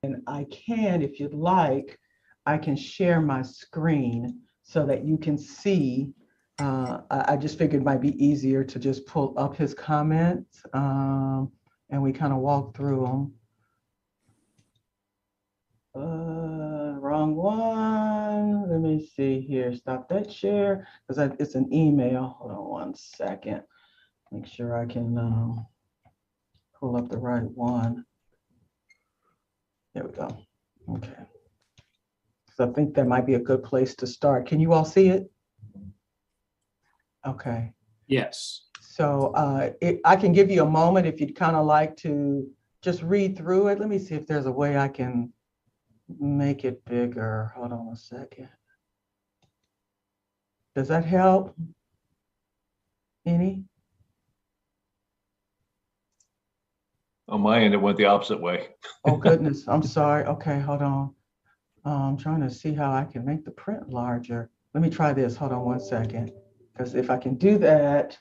And I can, if you'd like, I can share my screen so that you can see. I just figured it might be easier to just pull up his comments and we kind of walk through them. Wrong one. Let me see here. Stop that share because it's an email. Hold on one second. Make sure I can pull up the right one. There we go. Okay. So I think that might be a good place to start. Can you all see it? Okay. Yes. So I can give you a moment if you'd kind of like to just read through it. Let me see if there's a way I can make it bigger. Hold on a second. Does that help? Any? On my end, it went the opposite way. Oh, goodness. I'm sorry. Okay, hold on. I'm trying to see how I can make the print larger. Let me try this. Hold on one second. Because if I can do that,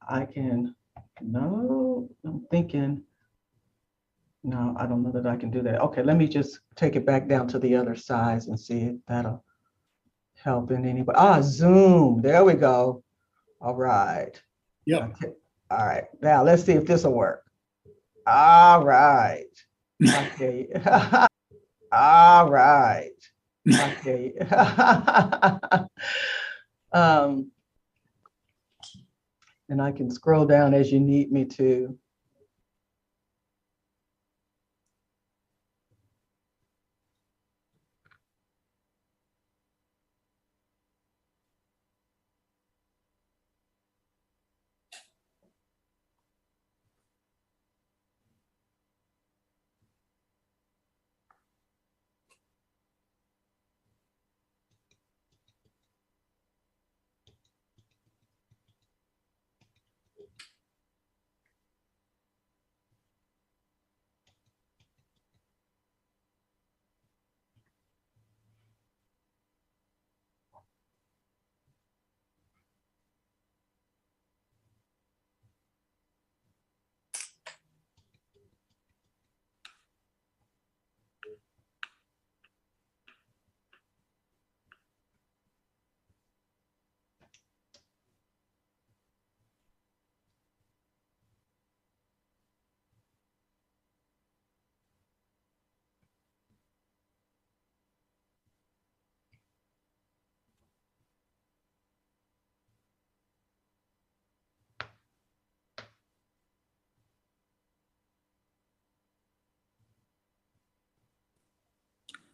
I can. No, I'm thinking. No, I don't know that I can do that. Okay, let me just take it back down to the other size and see if that'll help in any way. Zoom. There we go. All right. Yep. Okay. All right. Now let's see if this will work. All right. Okay. All right. Okay. And I can scroll down as you need me to.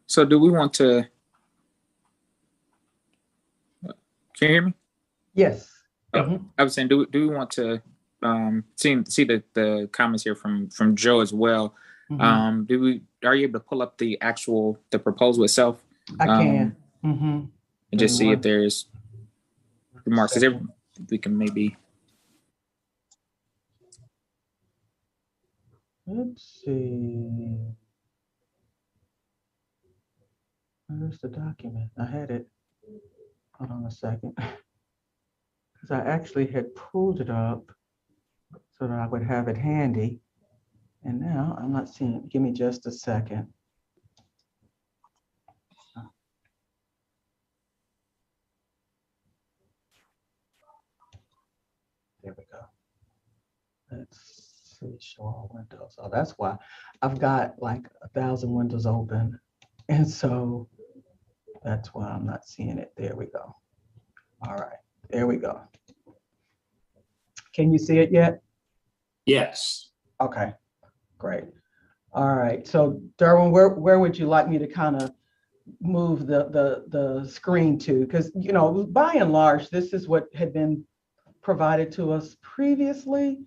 So do we want to, can you hear me? Yes. Oh, I was saying, do we want to see the comments here from Joe as well? Are you able to pull up the proposal itself? I can. And just see if there's remarks. We can maybe. Let's see. Where's the document? I had it. Hold on a second. Because I actually had pulled it up so that I would have it handy. And now I'm not seeing it. Give me just a second. There we go. Let's see, show all windows. Oh, that's why I've got like 1,000 windows open. And so that's why I'm not seeing it. There we go. All right, there we go. Can you see it yet? Yes. Okay, great. All right, so Derwin, where would you like me to kind of move the screen to? Because, you know, by and large, this is what had been provided to us previously.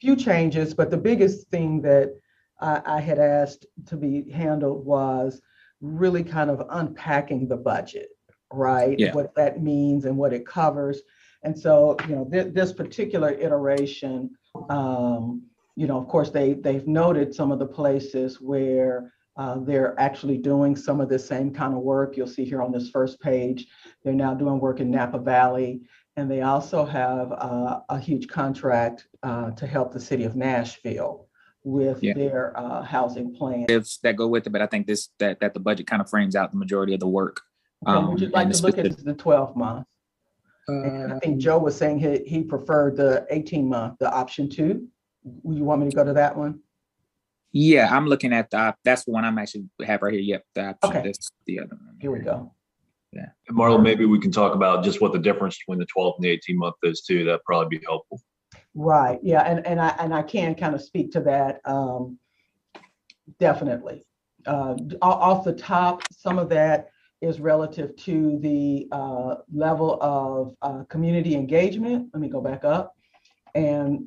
Few changes, but the biggest thing that I had asked to be handled was really kind of unpacking the budget, right? Yeah. What that means and what it covers. And so, you know, this particular iteration, you know, of course, they've noted some of the places where they're actually doing some of the same kind of work. You'll see here on this first page, they're now doing work in Napa Valley. And they also have a huge contract to help the city of Nashville with Yeah. their housing plan. If that go with it, but I think that the budget kind of frames out the majority of the work. Okay, would you like and to the look at the 12 month? And I think Joe was saying he preferred the 18 month, the option 2. Would you want me to go to that one? Yeah, I'm looking at that's the one I'm actually have right here. Yep, the option. Okay. That's the other one. Here we go. Yeah. And Marla, maybe we can talk about just what the difference between the 12 and the 18 month is too. That'd probably be helpful. Right. Yeah. And I can kind of speak to that. Definitely. Off the top, some of that is relative to the level of community engagement. Let me go back up. And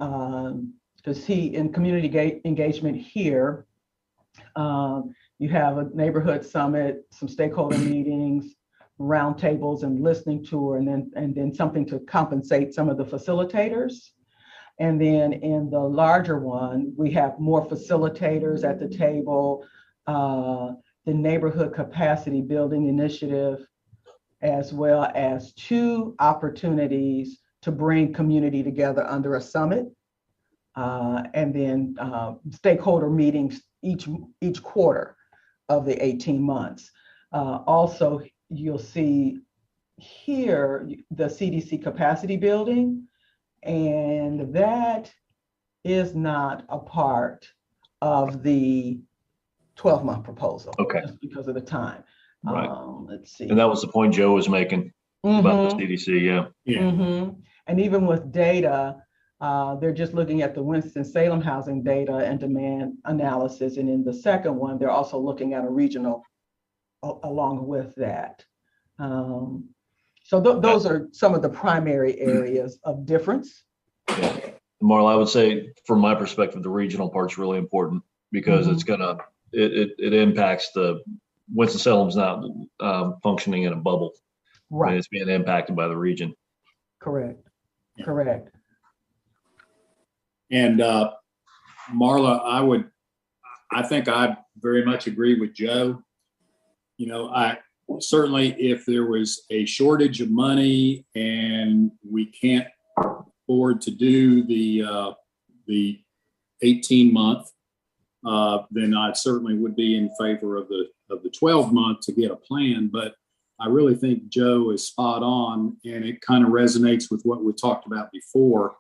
to see in community engagement here, you have a neighborhood summit, some stakeholder meetings, roundtables and listening tour, and then something to compensate some of the facilitators. And then in the larger one, we have more facilitators at the table, the neighborhood capacity building initiative, as well as 2 opportunities to bring community together under a summit, and then stakeholder meetings each quarter of the 18 months. Also, you'll see here the CDC capacity building, and that is not a part of the 12-month proposal. Okay. Just because of the time. Right. Let's see. And that was the point Joe was making about the CDC. Yeah. And even with data, they're just looking at the Winston-Salem housing data and demand analysis. And in the second one, they're also looking at a regional along with that. So those are some of the primary areas of difference. Yeah. Marla, I would say from my perspective, the regional part's really important because it's it impacts the Winston-Salem's not functioning in a bubble. Right. It's being impacted by the region. Correct. Yeah. Correct. And Marla, I think I very much agree with Joe. You know, I certainly, if there was a shortage of money and we can't afford to do the 18-month, then I certainly would be in favor of the 12-month to get a plan. But I really think Joe is spot on, and it kind of resonates with what we talked about before,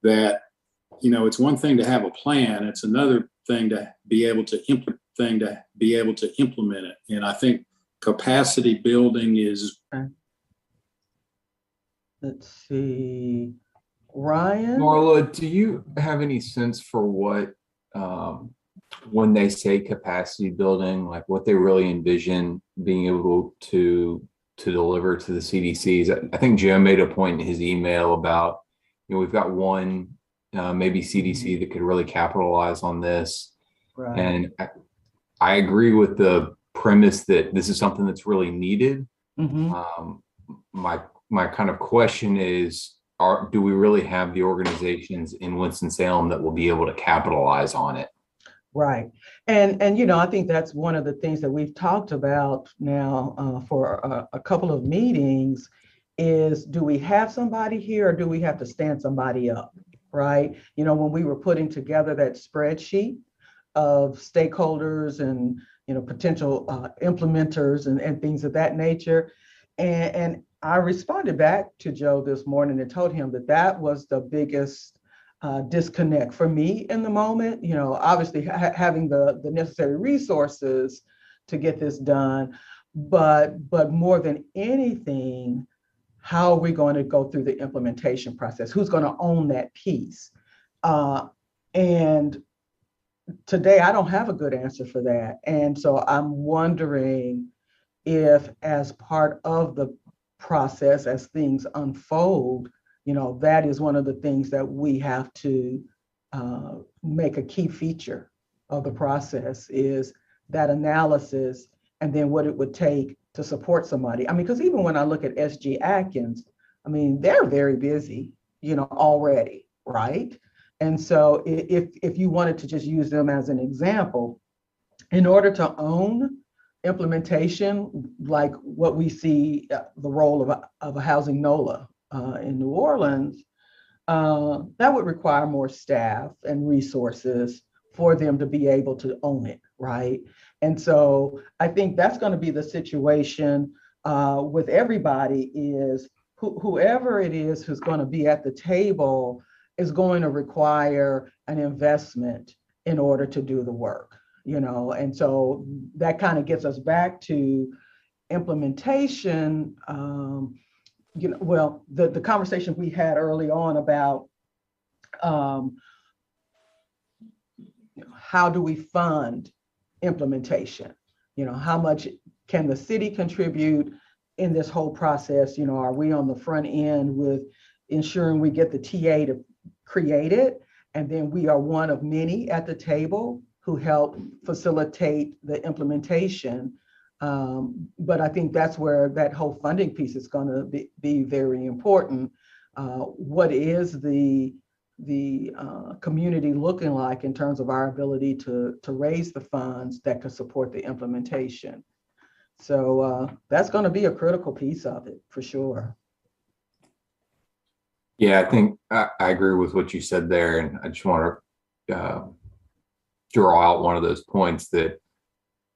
that, you know, it's one thing to have a plan. It's another thing to be able to implement it. And I think capacity building is. Let's see, Ryan. Marla, do you have any sense for what, when they say capacity building, like what they really envision being able to deliver to the CDCs? I think Joe made a point in his email about, you know, we've got one maybe CDC that could really capitalize on this. Right. And I agree with the premise that this is something that's really needed. My kind of question is, do we really have the organizations in Winston-Salem that will be able to capitalize on it? Right. And you know, I think that's one of the things that we've talked about now for a couple of meetings is, do we have somebody here or do we have to stand somebody up? Right. You know, when we were putting together that spreadsheet of stakeholders and, you know, potential implementers and things of that nature. And I responded back to Joe this morning and told him that was the biggest disconnect for me in the moment. You know, obviously having the necessary resources to get this done, but more than anything, how are we going to go through the implementation process? Who's going to own that piece? And today I don't have a good answer for that. And so I'm wondering if, as part of the process, as things unfold, you know, that is one of the things that we have to make a key feature of the process, is that analysis and then what it would take to support somebody. I mean, because even when I look at SG Atkins, I mean, they're very busy, you know, already, right? And so if you wanted to just use them as an example, in order to own implementation, like what we see the role of a housing NOLA in New Orleans, that would require more staff and resources for them to be able to own it, right? And so I think that's going to be the situation with everybody is whoever it is who's going to be at the table is going to require an investment in order to do the work, and so that kind of gets us back to implementation. The conversation we had early on about how do we fund implementation? How much can the city contribute in this whole process? Are we on the front end with ensuring we get the TA to create it, and then we are one of many at the table who help facilitate the implementation? But I think that's where that whole funding piece is going to be very important. What is the community looking like in terms of our ability to raise the funds that could support the implementation? So that's going to be a critical piece of it for sure. Yeah, I think I agree with what you said there. And I just want to draw out one of those points that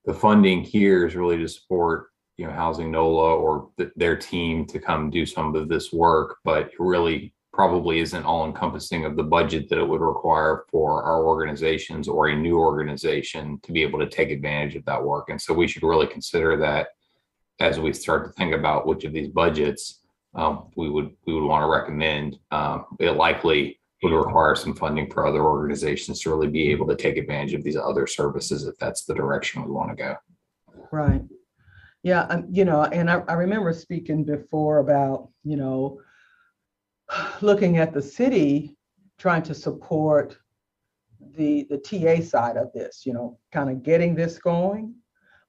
the funding here is really to support, Housing NOLA or their team to come do some of this work, but it really probably isn't all encompassing of the budget that it would require for our organizations or a new organization to be able to take advantage of that work. And so we should really consider that as we start to think about which of these budgets we would want to recommend. It likely would require some funding for other organizations to really be able to take advantage of these other services if that's the direction we want to go. Right. Yeah. And I remember speaking before about, looking at the city trying to support the TA side of this, kind of getting this going,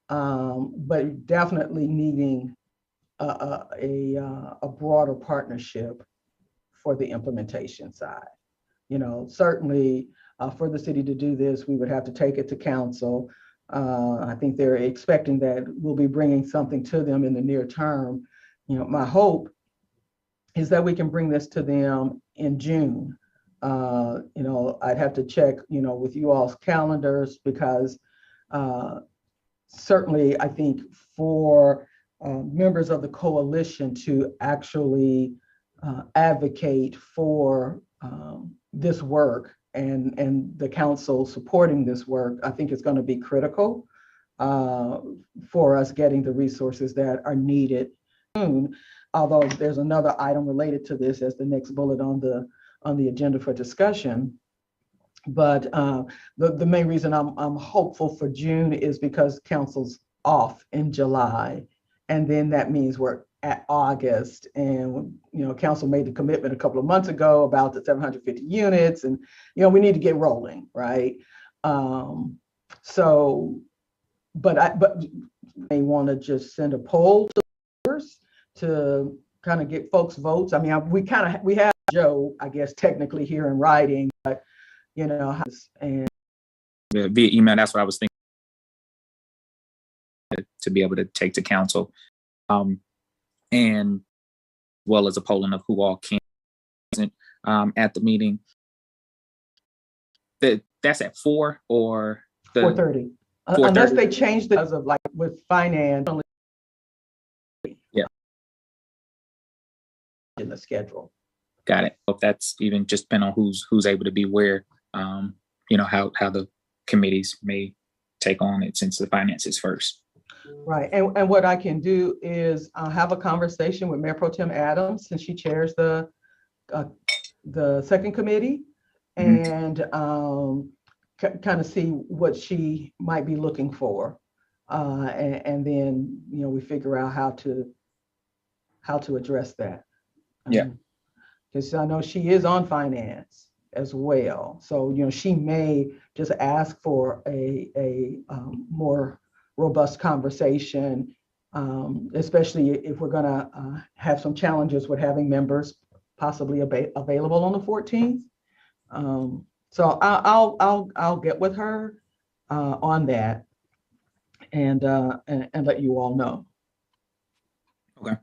but definitely needing a broader partnership for the implementation side. Certainly for the city to do this, we would have to take it to council. I think they're expecting that we'll be bringing something to them in the near term. My hope is that we can bring this to them in June. I'd have to check, with you all's calendars, because certainly I think for members of the coalition to actually advocate for this work and the council supporting this work, I think is going to be critical for us getting the resources that are needed soon. Although there's another item related to this as the next bullet on the agenda for discussion. But the main reason I'm hopeful for June is because council's off in July, and then that means we're at August, and council made the commitment a couple of months ago about the 750 units, and we need to get rolling, right? So, but they want to just send a poll to kind of get folks' votes. I mean, we have Joe, I guess, technically here in writing, but and via email. That's what I was thinking, to be able to take to council, and well as a polling of who all can present at the meeting. That's at 4 or 4:30, unless they change the as of like with finance. Yeah, in the schedule. Got it. If that's even just depend on who's able to be where, how the committees may take on it since the finances first. Right. And what I can do is have a conversation with Mayor Pro Tem Adams, since she chairs the second committee, and kind of see what she might be looking for, and then we figure out how to address that. Yeah. Because I know she is on finance as well, so she may just ask for a more robust conversation, especially if we're going to have some challenges with having members possibly available on the 14th. So I'll get with her on that and let you all know. Okay.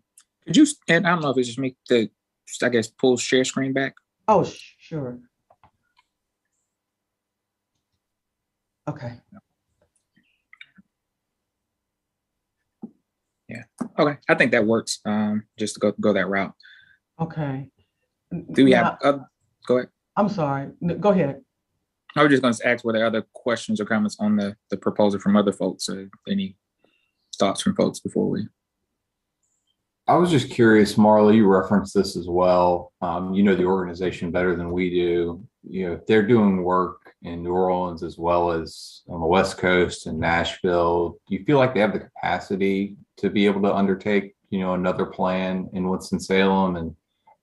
Could you? And I don't know if it's just me to, I guess, pull share screen back. Oh, sure. Okay. Yeah. Okay. I think that works. Just to go that route. Okay. Do we Now, have? Go ahead. I'm sorry. Go ahead. I was just going to ask, were there other questions or comments on the proposal from other folks, or any thoughts from folks before we? I was just curious, Marla, you referenced this as well. You know the organization better than we do. You know, if they're doing work in New Orleans as well as on the West Coast and Nashville, do you feel like they have the capacity to be able to undertake, you know, another plan in Winston-Salem, and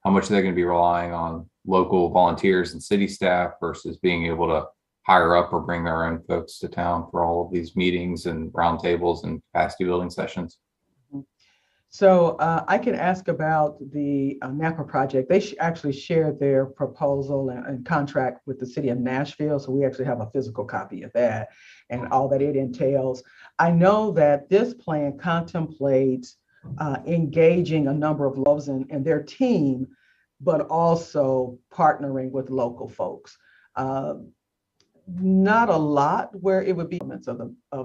how much they're going to be relying on local volunteers and city staff versus being able to hire up or bring their own folks to town for all of these meetings and roundtables and capacity building sessions? So I can ask about the NAPA project. They actually shared their proposal and contract with the city of Nashville. So we actually have a physical copy of that and all that it entails. I know that this plan contemplates engaging a number of loves and their team, but also partnering with local folks. Not a lot where it would be elements of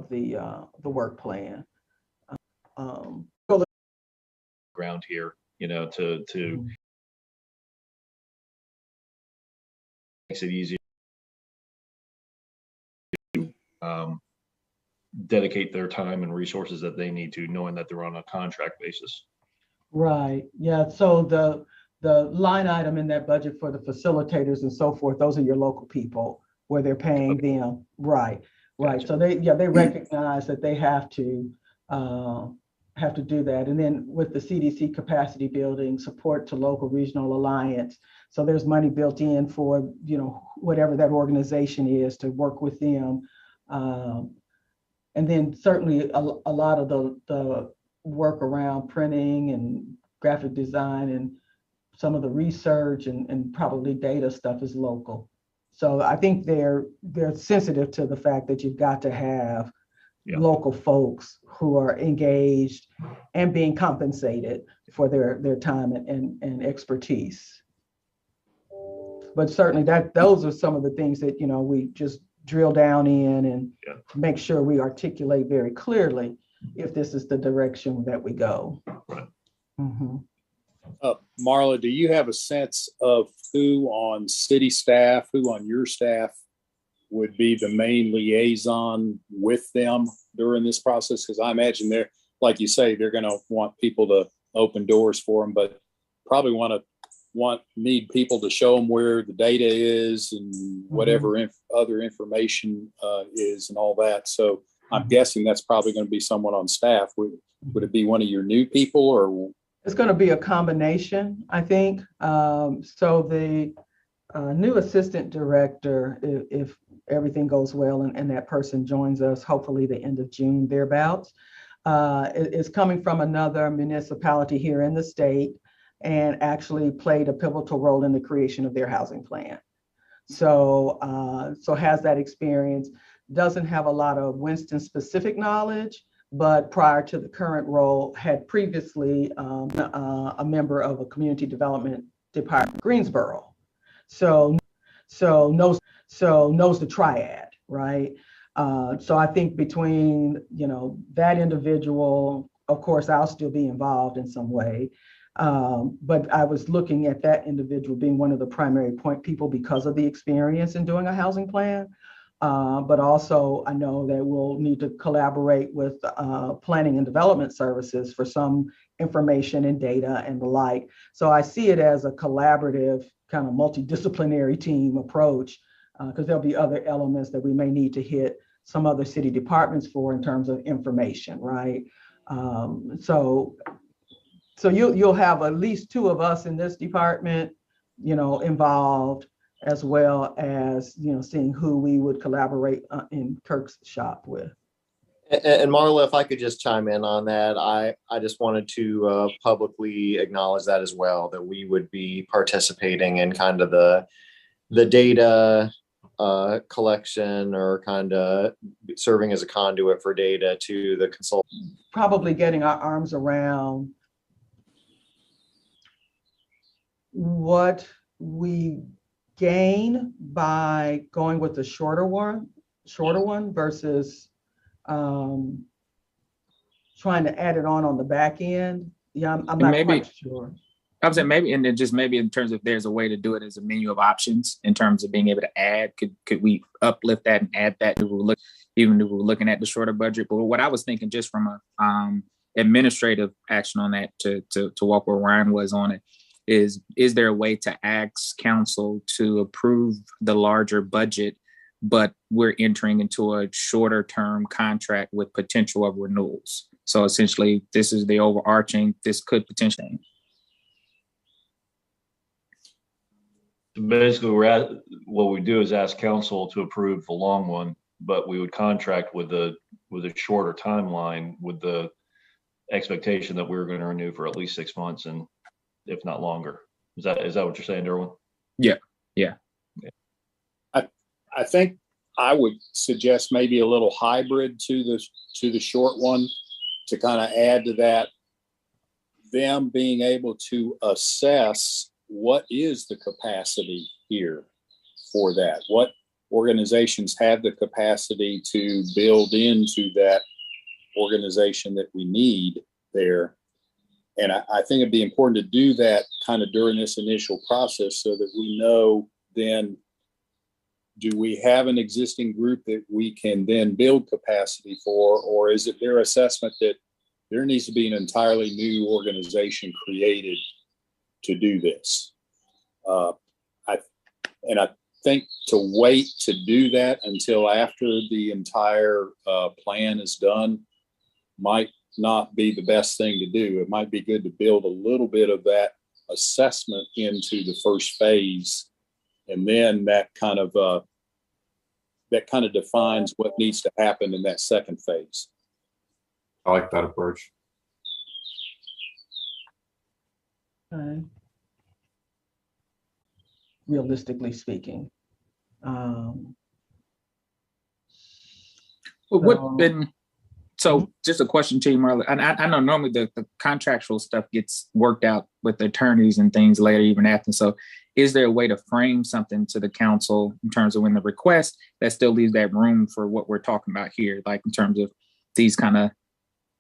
the work plan. Ground here, you know, to makes it easier to dedicate their time and resources that they need to, knowing that they're on a contract basis. Right. Yeah. So the line item in that budget for the facilitators and so forth, those are your local people where they're paying them. Right. Right. Gotcha. So they recognize that they have to do that. And then with the CDC capacity building, support to local regional alliance. So there's money built in for, you know, whatever that organization is to work with them. And then certainly a lot of the work around printing and graphic design and some of the research and probably data stuff is local. So I think they're sensitive to the fact that you've got to have local folks who are engaged and being compensated for their time and expertise. But certainly those are some of the things that, you know, we just drill down in and make sure we articulate very clearly if this is the direction that we go. Mm-hmm. Marla, do you have a sense of who on city staff, who on your staff would be the main liaison with them during this process? Because I imagine they're, like you say, they're going to want people to open doors for them, but probably need people to show them where the data is and whatever other information is and all that. So I'm guessing that's probably going to be someone on staff. Would it be one of your new people, or? It's going to be a combination, I think. So the new assistant director, if everything goes well and that person joins us, hopefully the end of June, thereabouts, is coming from another municipality here in the state and actually played a pivotal role in the creation of their housing plan. So has that experience, doesn't have a lot of Winston specific knowledge, but prior to the current role had previously a member of a community development department, Greensboro. So knows the triad, right? So I think between, you know, that individual, of course, I'll still be involved in some way. But I was looking at that individual being one of the primary point people because of the experience in doing a housing plan. But also I know that we'll need to collaborate with planning and development services for some information and data and the like. So I see it as a collaborative kind of multidisciplinary team approach, because there'll be other elements that we may need to hit some other city departments for in terms of information, right? So you'll have at least two of us in this department, you know, involved, as well as, you know, seeing who we would collaborate in Kirk's shop with. And Marla, if I could just chime in on that, I just wanted to publicly acknowledge that as well, that we would be participating in kind of the data collection, or kind of serving as a conduit for data to the consultant. Probably getting our arms around what we gain by going with the shorter shorter one versus trying to add it on the back end. Yeah, I'm not maybe, quite sure. I was saying maybe, and then just maybe in terms of there's a way to do it as a menu of options in terms of being able to add. Could we uplift that and add that? Even if we were looking at the shorter budget. But what I was thinking, just from a administrative action on that, to walk where Ryan was on it, is there a way to ask council to approve the larger budget, but we're entering into a shorter term contract with potential of renewals? So essentially, this is the overarching. This could potentially. Basically, what we do is ask council to approve the long one, but we would contract with a shorter timeline, with the expectation that we're going to renew for at least 6 months, and if not longer. Is that what you're saying, Derwin? Yeah. I think I would suggest maybe a little hybrid to the short one, to kind of add to that, them being able to assess what is the capacity here for that. What organizations have the capacity to build into that organization that we need there. And I think it'd be important to do that kind of during this initial process, so that we know then, do we have an existing group that we can then build capacity for, or is it their assessment that there needs to be an entirely new organization created to do this? I think to wait to do that until after the entire plan is done might not be the best thing to do. It might be good to build a little bit of that assessment into the first phase, and then that kind of defines what needs to happen in that second phase. I like that approach. Okay. Realistically speaking. So just a question to you, Marla. And I know normally the contractual stuff gets worked out with the attorneys and things later, even after. So is there a way to frame something to the council in terms of when the request that still leaves that room for what we're talking about here, like in terms of these kind of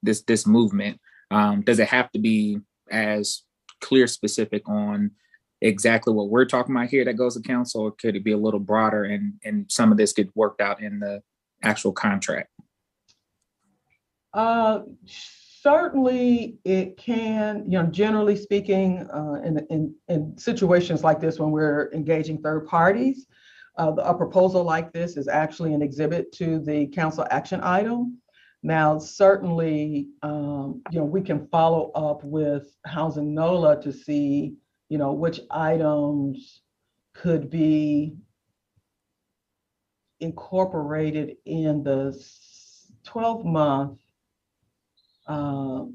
this movement? Does it have to be as clear, specific on exactly what we're talking about here that goes to council, or could it be a little broader and some of this get worked out in the actual contract? Certainly it can, generally speaking, in situations like this, when we're engaging third parties, a proposal like this is actually an exhibit to the council action item. Now, certainly, we can follow up with Housing NOLA to see, which items could be incorporated in the 12-month. I've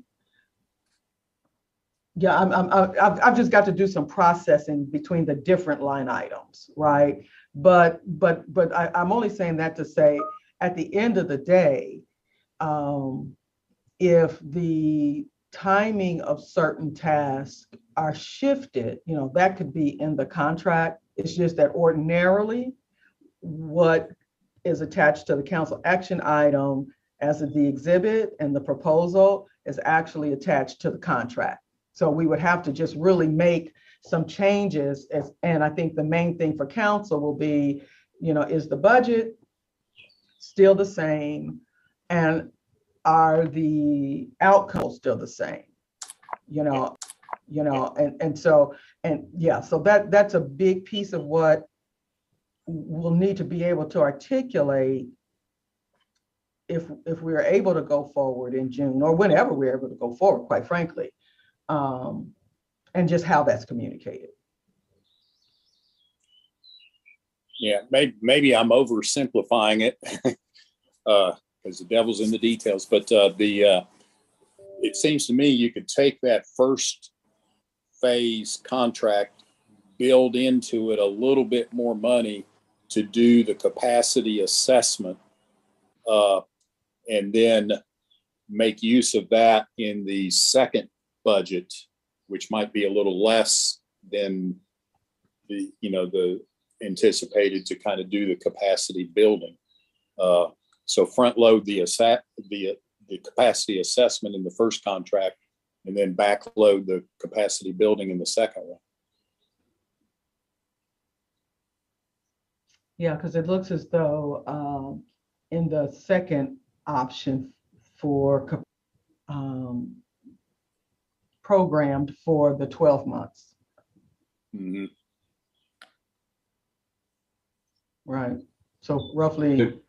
just got to do some processing between the different line items, right? But I'm only saying that to say, at the end of the day, if the timing of certain tasks are shifted, that could be in the contract. It's just that ordinarily, what is attached to the council action item as the exhibit and the proposal is actually attached to the contract. So we would have to just really make some changes. And I think the main thing for council will be, is the budget still the same? And are the outcomes still the same? So that's a big piece of what we'll need to be able to articulate if we are able to go forward in June, or whenever we're able to go forward, quite frankly, and just how that's communicated. Yeah, maybe I'm oversimplifying it because the devil's in the details. But it seems to me you could take that first phase contract, build into it a little bit more money to do the capacity assessment, and then make use of that in the second budget, which might be a little less than the anticipated to kind of do the capacity building. So front load the capacity assessment in the first contract, and then back load the capacity building in the second one. Yeah, because it looks as though in the second option for programmed for the 12 months. Mm-hmm. Right. So roughly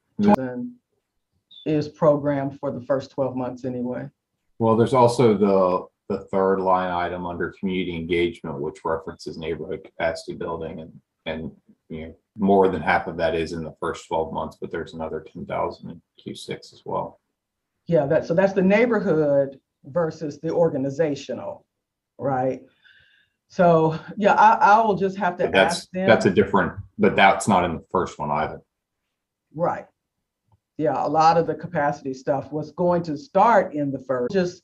is programmed for the first 12 months anyway. Well, there's also the third line item under community engagement, which references neighborhood capacity building, and more than half of that is in the first 12 months, but there's another 10,000 in Q6 as well. Yeah, that's the neighborhood versus the organizational, right? So yeah, I will just have to ask them. That's a different, but that's not in the first one either. Right. Yeah, a lot of the capacity stuff was going to start in the first. Just,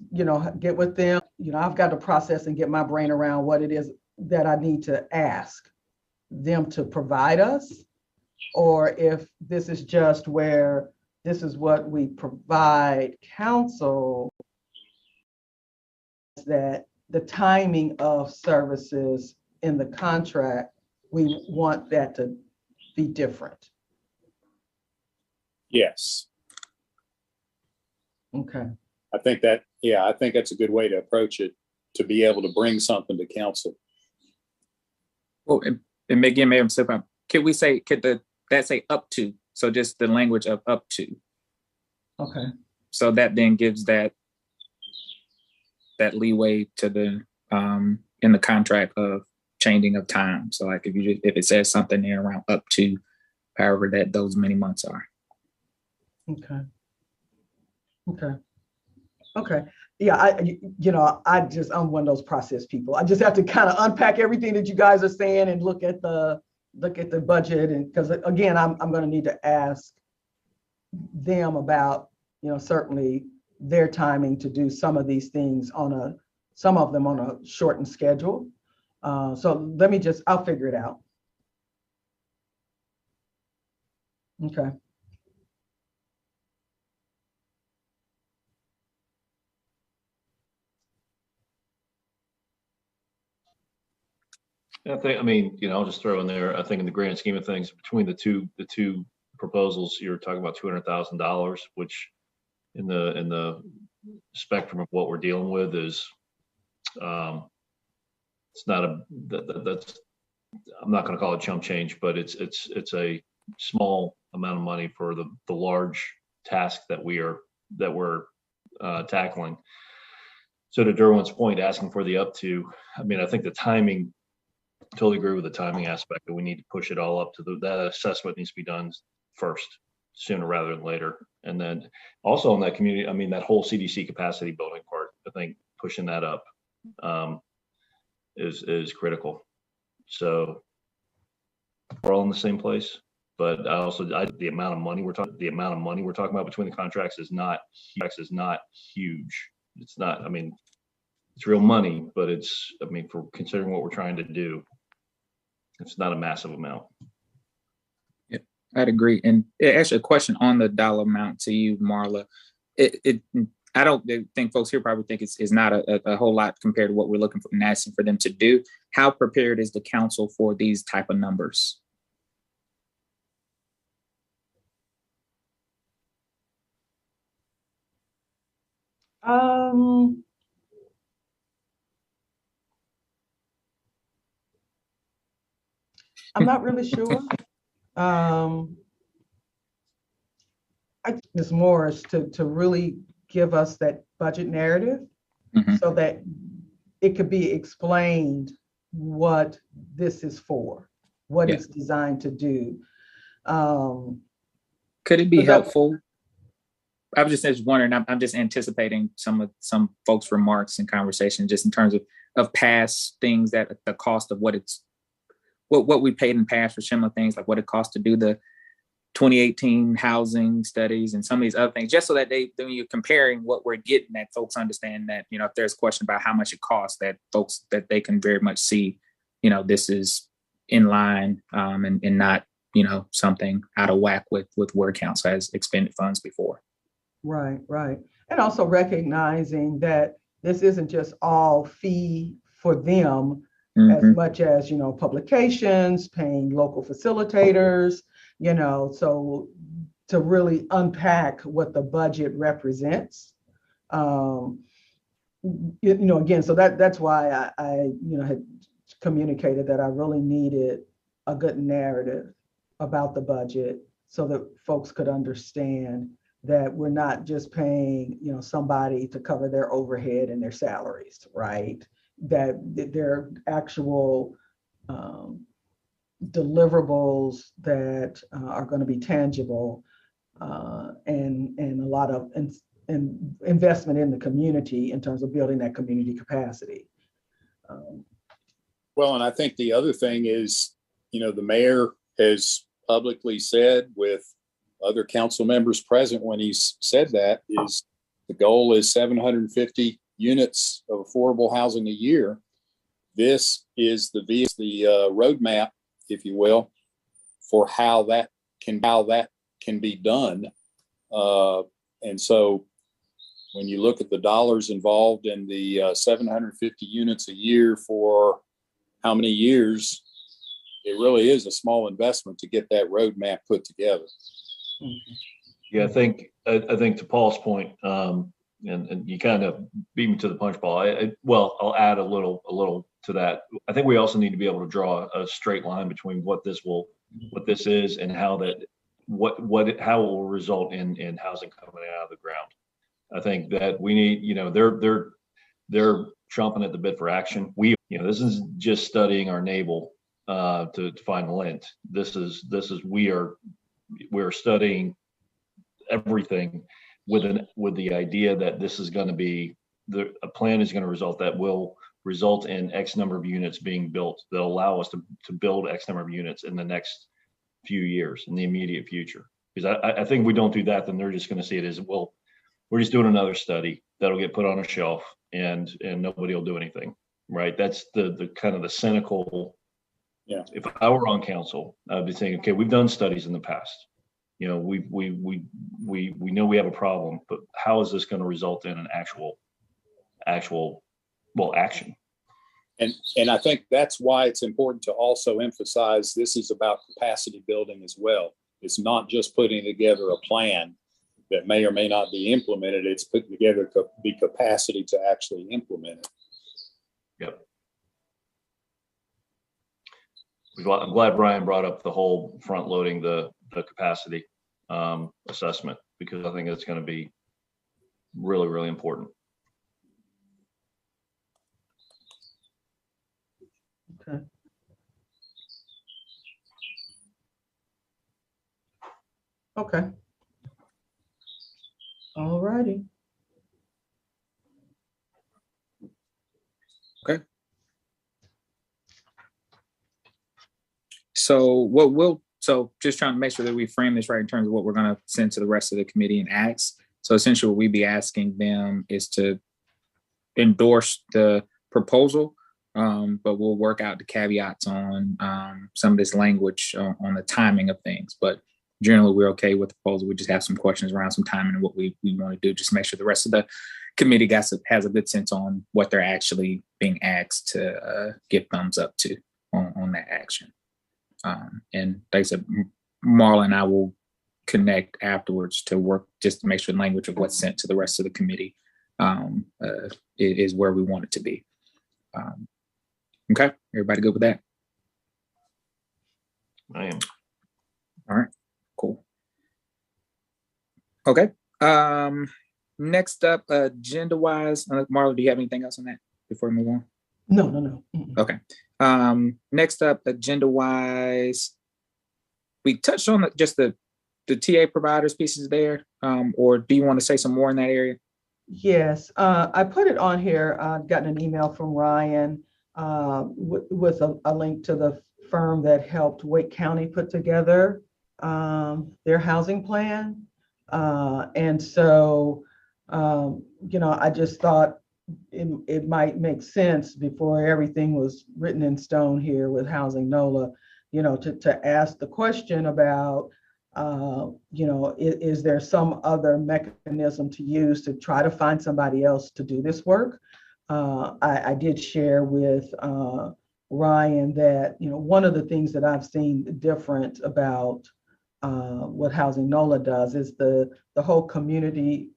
get with them. I've got to process and get my brain around what it is that I need to ask them to provide us, or if this is just where this is what we provide council, that the timing of services in the contract, we want that to be different. Yes. Okay. I think that's a good way to approach it, to be able to bring something to council. Well, and again, Madam Supervisor, could that say up to? So just the language of up to. Okay. So that then gives that leeway to the in the contract of changing of time. So like if it says something there around up to, however that those many months are. Okay. Yeah, I'm one of those process people. I just have to kind of unpack everything that you guys are saying and look at the budget, and because again, I'm going to need to ask them about, certainly their timing to do some of these things some of them on a shortened schedule. So I'll figure it out. Okay. I'll just throw in there, I think in the grand scheme of things, between the two proposals, you're talking about $200,000, which in the spectrum of what we're dealing with is, it's not that's, I'm not going to call it chump change, but it's a small amount of money for the large task that we're tackling. So to Derwin's point, asking for the up to, I think the timing, totally agree with the timing aspect, that we need to push it all up to that assessment needs to be done first, sooner rather than later. And then also on that community, that whole CDC capacity building part, I think pushing that up is critical. So we're all in the same place, but the amount of money we're talking about between the contracts is not huge. It's not, it's real money, but it's, for considering what we're trying to do, it's not a massive amount. Yeah, I'd agree. And actually a question on the dollar amount to you, Marla. I don't think folks here probably think it's not a whole lot compared to what we're looking for and asking for them to do. How prepared is the council for these type of numbers? I'm not really sure. I think Ms. Morris to really give us that budget narrative, so that it could be explained what this is for, what it's designed to do. Could it be helpful? I was just wondering, I'm just anticipating some folks' remarks and conversation just in terms of past things, that the cost of what we paid in past for similar things, like what it costs to do the 2018 housing studies and some of these other things, just so that when you're comparing what we're getting, that folks understand that, if there's a question about how much it costs, that they can very much see, this is in line and not, something out of whack with where council has expended funds before. Right, right. And also recognizing that this isn't just all fee for them as much as, publications, paying local facilitators, so to really unpack what the budget represents. Again, so that's why I had communicated that I really needed a good narrative about the budget so that folks could understand that we're not just paying, somebody to cover their overhead and their salaries, right? That there are actual deliverables that are going to be tangible and a lot of investment in the community in terms of building that community capacity. Well, and I think the other thing is, the mayor has publicly said, with other council members present when he's said that, is the goal is 750 units of affordable housing a year. This is the roadmap, if you will, for how that can be done. And so when you look at the dollars involved in the 750 units a year for how many years, it really is a small investment to get that roadmap put together. Yeah, I think to Paul's point, and you kind of beat me to the punch ball. I'll add a little to that. I think we also need to be able to draw a straight line between what this is and how it will result in housing coming out of the ground. I think that we need, they're chomping at the bit for action. This is just studying our navel to find lint. We're studying everything with the idea that this is going to be a plan is going to result in X number of units being built that allow us to build X number of units in the next few years, in the immediate future. Because I think if we don't do that, then they're just going to see it as, well, we're just doing another study that'll get put on a shelf and nobody will do anything, right? That's the kind of the cynical. Yeah. If I were on council, I'd be saying, okay, we've done studies in the past. We know we have a problem, but how is this going to result in an actual action? And I think that's why it's important to also emphasize this is about capacity building as well. It's not just putting together a plan that may or may not be implemented. It's putting together the capacity to actually implement it. Yep. I'm glad Brian brought up the whole front loading the capacity assessment, because I think it's going to be really, really important. Okay. Okay. All righty. Okay. So just trying to make sure that we frame this right in terms of what we're going to send to the rest of the committee and ask. So essentially what we'd be asking them is to endorse the proposal, but we'll work out the caveats on some of this language on the timing of things. But generally, we're okay with the proposal. We just have some questions around some timing and what we want to do, just to make sure the rest of the committee has a good sense on what they're actually being asked to give thumbs up to on that action. And like I said, Marla and I will connect afterwards to work just to make sure the language of what's sent to the rest of the committee is where we want it to be. Okay, everybody good with that? I am. All right, cool. Okay. Next up, agenda-wise, Marla, do you have anything else on that before we move on? No. Okay. Next up, agenda-wise, we touched on just the TA providers pieces there, or do you want to say some more in that area? Yes, I put it on here. I've gotten an email from Ryan with a link to the firm that helped Wake County put together their housing plan. And so, I just thought it might make sense before everything was written in stone here with Housing NOLA to ask the question about, is there some other mechanism to use to try to find somebody else to do this work? I did share with Ryan that, one of the things that I've seen different about what Housing NOLA does is the whole community,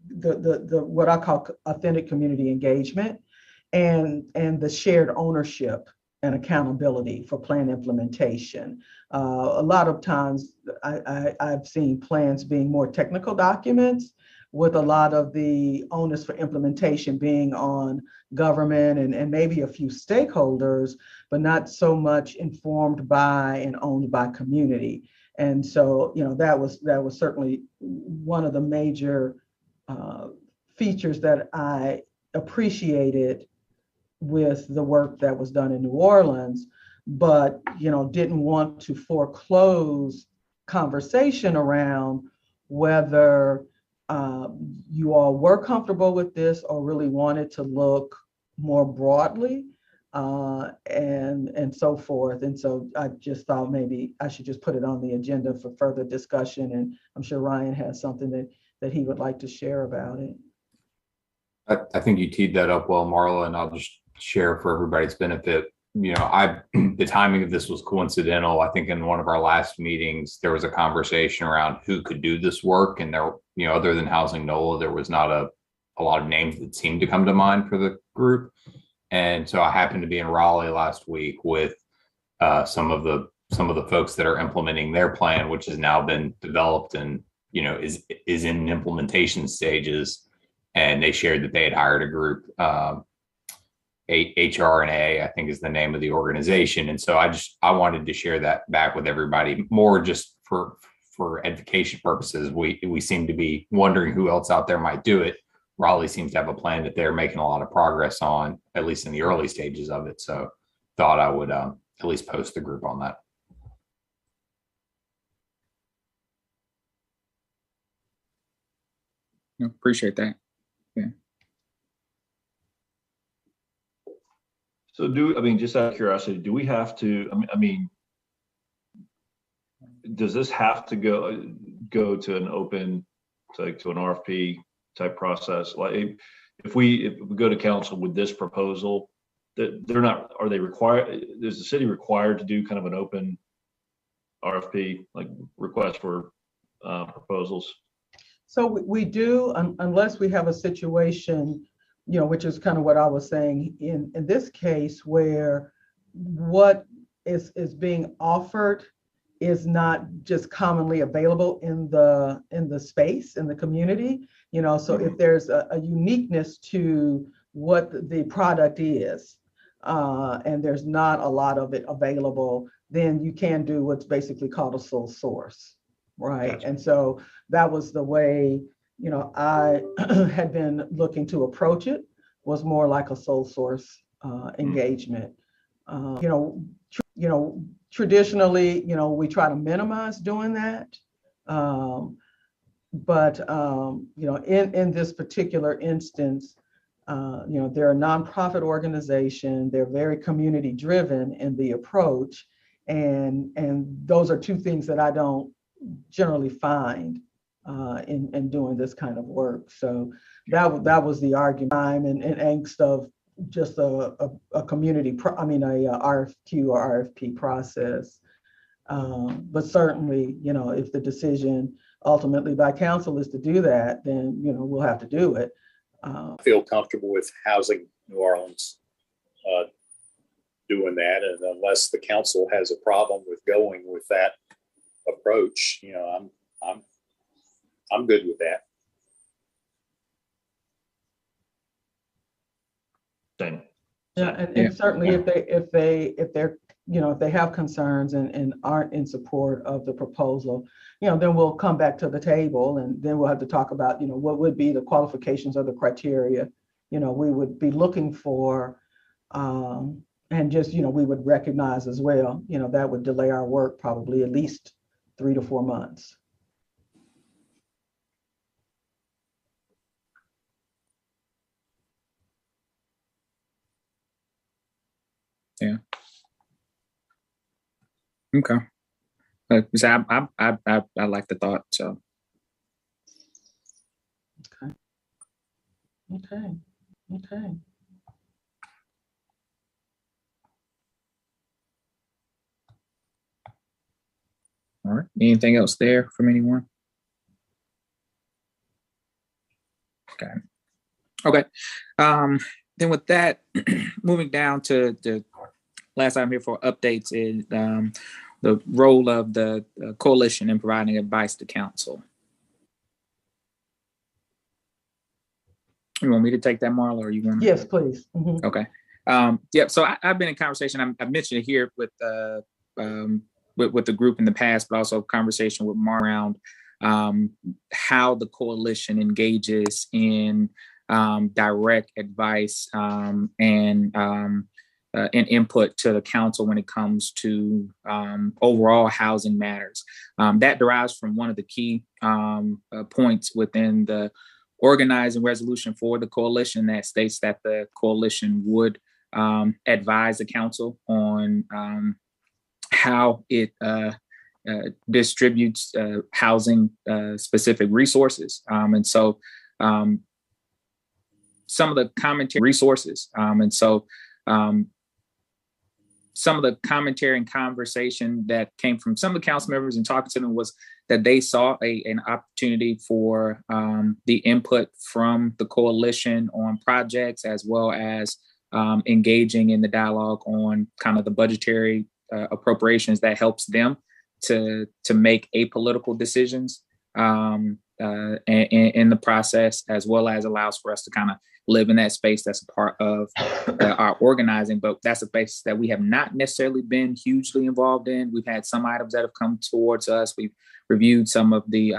the what I call authentic community engagement, and the shared ownership and accountability for plan implementation. A lot of times I've seen plans being more technical documents, with a lot of the onus for implementation being on government and maybe a few stakeholders, but not so much informed by and owned by community. And so, that was certainly one of the major features that I appreciated with the work that was done in New Orleans, but didn't want to foreclose conversation around whether you all were comfortable with this or really wanted to look more broadly, and so forth. And so I just thought maybe I should just put it on the agenda for further discussion. And I'm sure Ryan has something that he would like to share about it. I think you teed that up well, Marla, and I'll just share for everybody's benefit. The timing of this was coincidental. I think in one of our last meetings, there was a conversation around who could do this work. And there, other than Housing NOLA, there was not a lot of names that seemed to come to mind for the group. And so I happened to be in Raleigh last week with some of the folks that are implementing their plan, which has now been developed and, is in implementation stages. And they shared that they had hired a group, HRNA, I think is the name of the organization. And so I wanted to share that back with everybody, more just for edification purposes. We seem to be wondering who else out there might do it. Raleigh seems to have a plan that they're making a lot of progress on, at least in the early stages of it. So thought I would at least post the group on that. Appreciate that. Yeah. So just out of curiosity, do we have to, does this have to go to an open, to an RFP type process? Like if we go to council with this proposal, are they required, is the city required to do kind of an open RFP, like request for proposals? So we do, unless we have a situation, which is kind of what I was saying in this case, where what is being offered is not just commonly available in the space, in the community, so if there's a uniqueness to what the product is, and there's not a lot of it available, then you can do what's basically called a sole source, right? Gotcha. And so that was the way, I had been looking to approach it, was more like a sole source engagement. Traditionally, we try to minimize doing that. But in this particular instance, they're a nonprofit organization. They're very community driven in the approach. And those are two things that I don't generally find in doing this kind of work. So that was the argument and angst of just a community, a RFQ or RFP process. But certainly, if the decision ultimately by council is to do that, then, we'll have to do it. I feel comfortable with Housing New Orleans doing that. And unless the council has a problem with going with that approach, I'm good with that. Same. Yeah, and certainly if they have concerns and aren't in support of the proposal, then we'll come back to the table, and then we'll have to talk about, what would be the qualifications or the criteria, we would be looking for, and just, we would recognize as well, that would delay our work probably at least 3 to 4 months. Yeah. Okay. So I like the thought. So. Okay. All right. Anything else there from anyone? Okay. Then with that, moving down to the last item here for updates is the role of the coalition in providing advice to council. You want me to take that, Marla, or you want? Yes, please. Mm-hmm. Okay. So I've been in conversation. I mentioned it here with the group in the past, but also conversation with Mar around how the coalition engages in direct advice and input to the council when it comes to overall housing matters. That derives from one of the key points within the organizing resolution for the coalition that states that the coalition would advise the council on how it distributes housing specific resources. And so some of the commentary resources. Some of the commentary and conversation that came from some of the council members and talking to them was that they saw an opportunity for the input from the coalition on projects, as well as engaging in the dialogue on kind of the budgetary appropriations that helps them to make apolitical decisions in the process, as well as allows for us to kind of live in that space that's a part of our organizing, but that's a space that we have not necessarily been hugely involved in. We've had some items that have come towards us. We've reviewed some of the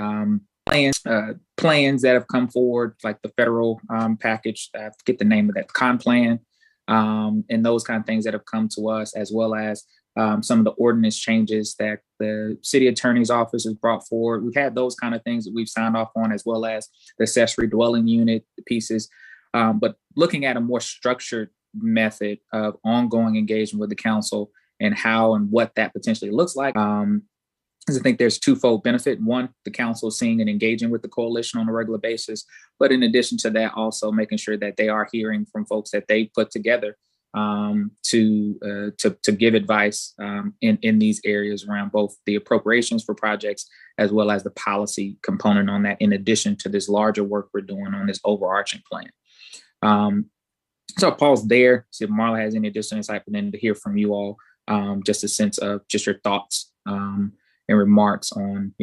plans that have come forward, like the federal package, I forget the name of that, con plan, and those kind of things that have come to us, as well as some of the ordinance changes that the city attorney's office has brought forward. We've had those kind of things that we've signed off on, as well as the accessory dwelling unit pieces. But looking at a more structured method of ongoing engagement with the council and how and what that potentially looks like, because I think there's twofold benefit. One, the council seeing and engaging with the coalition on a regular basis, but in addition to that, also making sure that they are hearing from folks that they put together to give advice in these areas around both the appropriations for projects, as well as the policy component on that, in addition to this larger work we're doing on this overarching plan. So I'll pause there, see if Marla has any additional insight, but then to hear from you all, just a sense of just your thoughts and remarks on,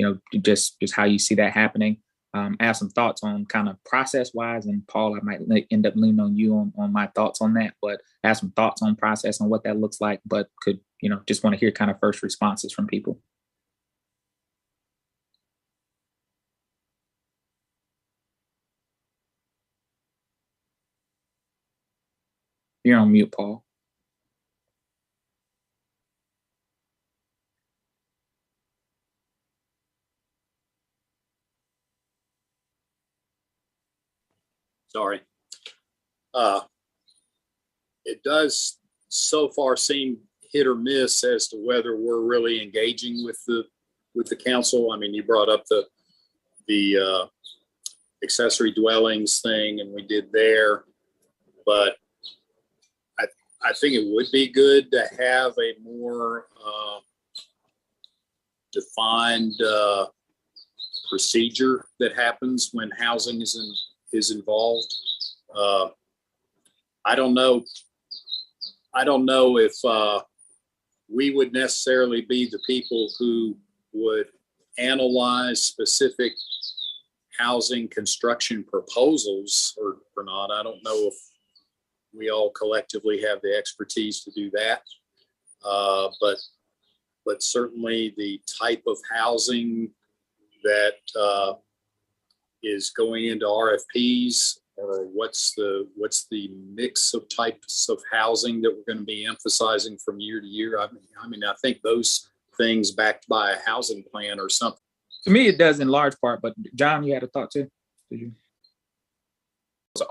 just how you see that happening. I have some thoughts on kind of process wise, and Paul, I might end up leaning on you on my thoughts on that, but I have some thoughts on process and what that looks like, but could, just want to hear kind of first responses from people. You're on mute, Paul. Sorry. It does so far seem hit or miss as to whether we're really engaging with the council. I mean, you brought up the accessory dwellings thing, and we did there, but I think it would be good to have a more defined procedure that happens when housing is involved. I don't know if we would necessarily be the people who would analyze specific housing construction proposals or not. I don't know if we all collectively have the expertise to do that. But certainly the type of housing that is going into RFPs, or what's the mix of types of housing that we're going to be emphasizing from year to year. I mean, I think those things backed by a housing plan or something. To me, it does in large part, but John, you had a thought too? Did you?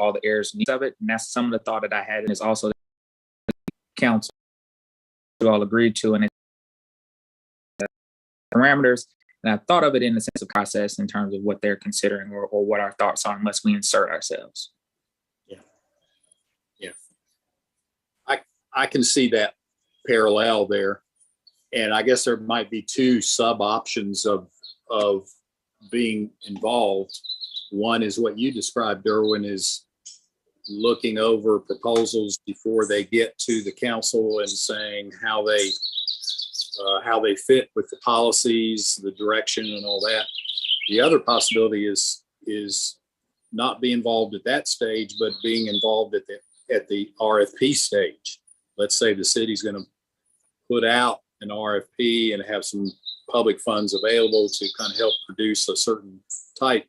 All the errors of it, and that's some of the thought that I had, and it's also the council all agreed to, and parameters. And I thought of it in the sense of process in terms of what they're considering or what our thoughts are, unless we insert ourselves. Yeah. I can see that parallel there. And I guess there might be two sub options of being involved. One is what you described, Derwin, is looking over proposals before they get to the council and saying how they fit with the policies, the direction, and all that. The other possibility is not be involved at that stage, but being involved at the RFP stage. Let's say the city's going to put out an RFP and have some public funds available to kind of help produce a certain type.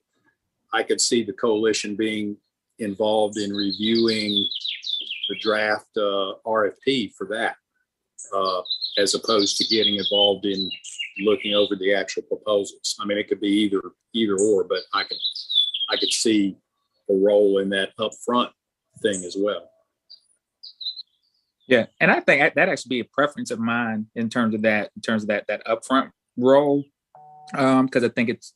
I could see the coalition being involved in reviewing the draft RFP for that, as opposed to getting involved in looking over the actual proposals. I mean, it could be either or, but I could see a role in that upfront thing as well. Yeah, and I think that actually be a preference of mine in terms of that upfront role, because I think it's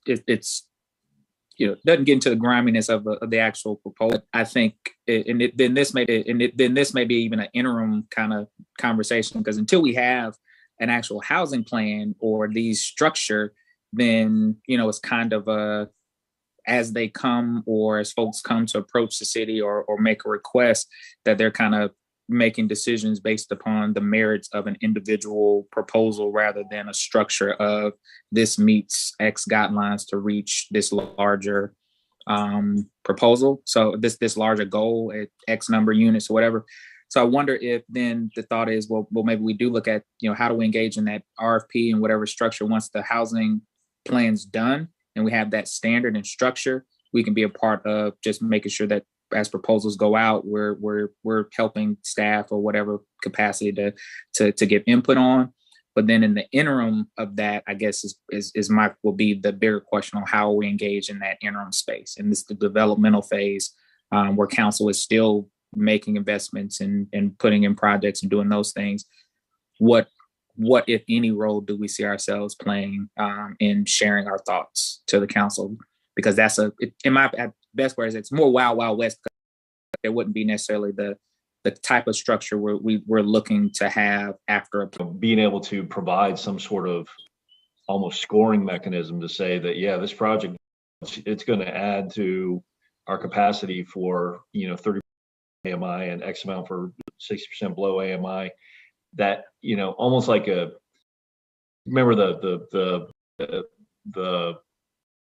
doesn't get into the griminess of the actual proposal. I think, then this may be even an interim kind of conversation, because until we have an actual housing plan or these structure, then it's kind of as they come or as folks come to approach the city or make a request, that they're kind of making decisions based upon the merits of an individual proposal rather than a structure of this meets X guidelines to reach this larger proposal. So this larger goal at X number of units or whatever. So I wonder if then the thought is, well, maybe we do look at, how do we engage in that RFP and whatever structure once the housing plan's done and we have that standard and structure, we can be a part of just making sure that as proposals go out, we're helping staff or whatever capacity to give input on. But then in the interim of that, I guess will be the bigger question on how we engage in that interim space. And this is the developmental phase where council is still making investments and putting in projects and doing those things. What if any role do we see ourselves playing in sharing our thoughts to the council? Because that's in my best words, it's more wild west. There wouldn't be necessarily the type of structure we're looking to have after being able to provide some sort of almost scoring mechanism to say that, yeah, this project, it's going to add to our capacity for 30% AMI and X amount for 60% below AMI. That almost like remember the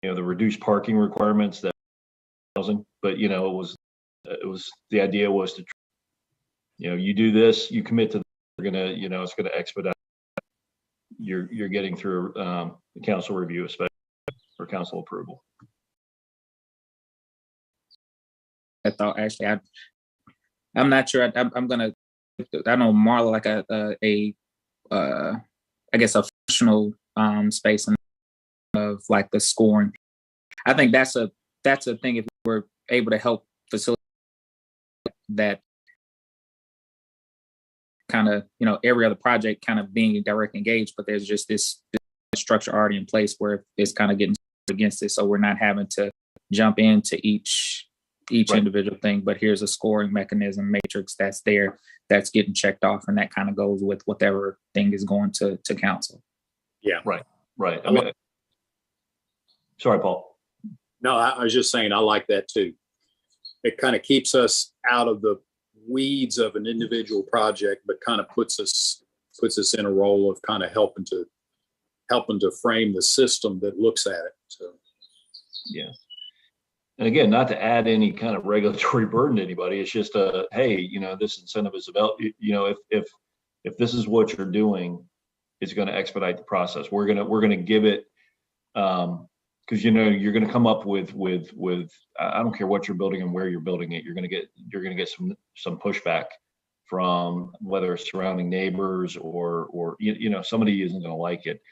reduced parking requirements that housing, but it was the idea was to you do this, you commit to this, we're gonna it's gonna expedite you're getting through the council review, especially for council approval. I thought actually I'm not sure I'm gonna I know Marla like I guess a functional space of like the scoring. I think that's a thing if we're able to help facilitate that kind of every other project kind of being direct engaged, but there's just this structure already in place where it's kind of getting against it, so we're not having to jump into each right. Individual thing, but here's a scoring mechanism matrix that's there that's getting checked off, and that kind of goes with whatever thing is going to council. Yeah, right. I mean, sorry, Paul. No, I was just saying I like that too. It kind of keeps us out of the weeds of an individual project, but kind of puts us in a role of kind of helping to frame the system that looks at it. So yeah. And again, not to add any kind of regulatory burden to anybody, it's just hey, this incentive is about, if this is what you're doing, it's going to expedite the process. We're going to give it, because you're going to come up with I don't care what you're building and where you're building it, you're going to get some pushback from whether it's surrounding neighbors or somebody isn't going to like it,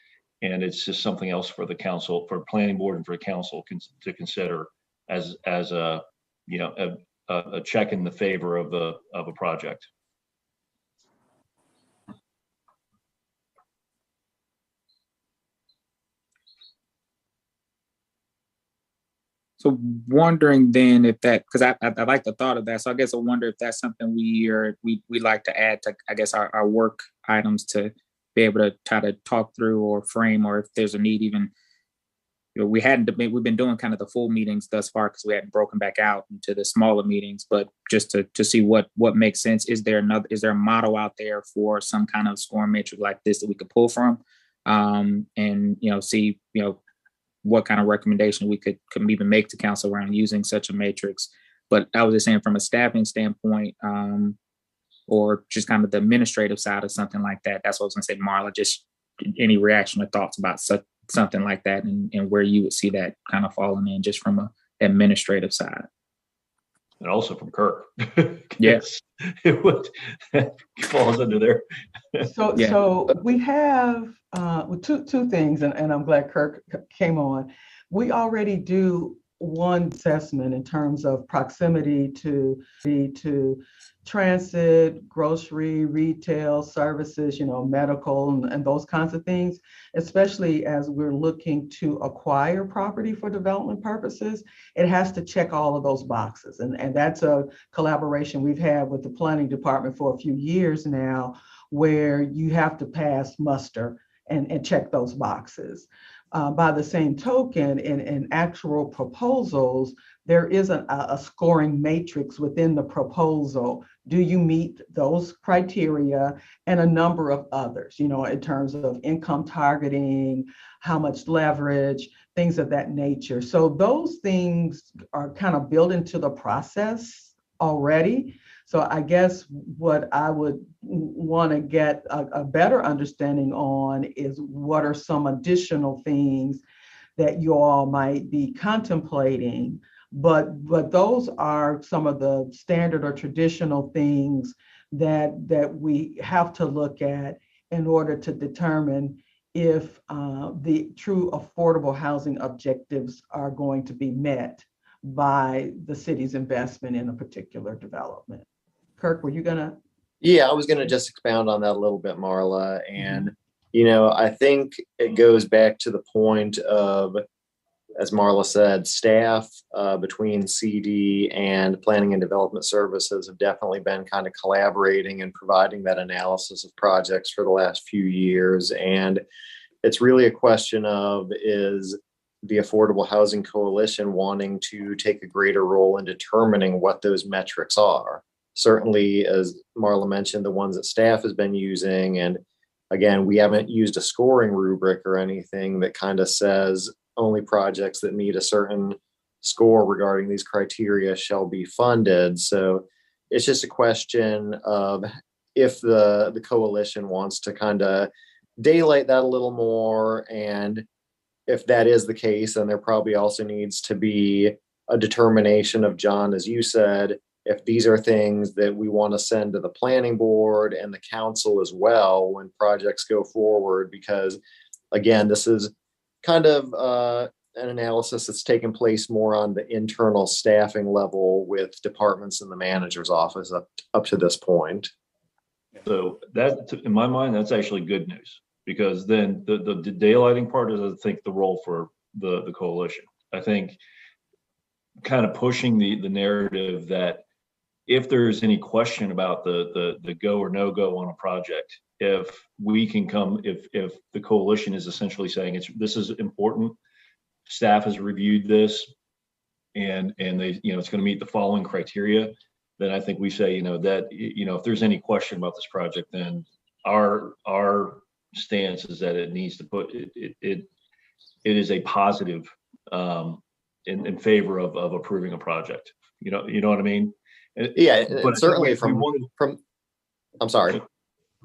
and it's just something else for the council, for planning board, and for the council to consider as a check in the favor of a project. So wondering then if that, because I like the thought of that. So I guess I wonder if that's something we like to add to, I guess, our work items to be able to try to talk through or frame, or if there's a need even, we've been doing kind of the full meetings thus far because we hadn't broken back out into the smaller meetings, but just to see what makes sense. Is there a model out there for some kind of scoring matrix like this that we could pull from, and see what kind of recommendation we could even make to council around using such a matrix. But I was just saying from a staffing standpoint, or just kind of the administrative side of something like that. That's what I was gonna say, Marla, just any reaction or thoughts about something like that, and where you would see that kind of falling in just from a administrative side. And also from Kirk. Yes. It would falls under there. So we have two things, and I'm glad Kirk came on. We already do one assessment in terms of proximity to transit, grocery, retail services, medical and those kinds of things, especially as we're looking to acquire property for development purposes. It has to check all of those boxes. And that's a collaboration we've had with the planning department for a few years now, where you have to pass muster and check those boxes. By the same token, in actual proposals, there is a scoring matrix within the proposal. Do you meet those criteria and a number of others, in terms of income targeting, how much leverage, things of that nature. So those things are kind of built into the process already. So I guess what I would want to get a better understanding on is what are some additional things that you all might be contemplating. But those are some of the standard or traditional things that we have to look at in order to determine if the true affordable housing objectives are going to be met by the city's investment in a particular development. Kirk, were you gonna? Yeah, I was gonna just expound on that a little bit, Marla. And, I think it goes back to the point of, as Marla said, staff between CD and Planning and Development Services have definitely been kind of collaborating and providing that analysis of projects for the last few years. And it's really a question of, is the Affordable Housing Coalition wanting to take a greater role in determining what those metrics are? Certainly, as Marla mentioned, the ones that staff has been using. And again, we haven't used a scoring rubric or anything that kind of says only projects that meet a certain score regarding these criteria shall be funded. So it's just a question of if the coalition wants to kind of daylight that a little more. And if that is the case, then there probably also needs to be a determination of, John, as you said, if these are things that we want to send to the planning board and the council as well when projects go forward. Because again, this is kind of an analysis that's taken place more on the internal staffing level with departments in the manager's office up to this point. So that, in my mind, that's actually good news, because then the daylighting part is, I think, the role for the coalition. I think kind of pushing the narrative that if there's any question about the go or no go on a project, if we can come, if the coalition is essentially saying this is important, staff has reviewed this, and they, it's going to meet the following criteria, then I think we say, that, if there's any question about this project, then our stance is that it needs to put it is a positive in favor of approving a project. You know what I mean? Yeah, but certainly from I'm sorry.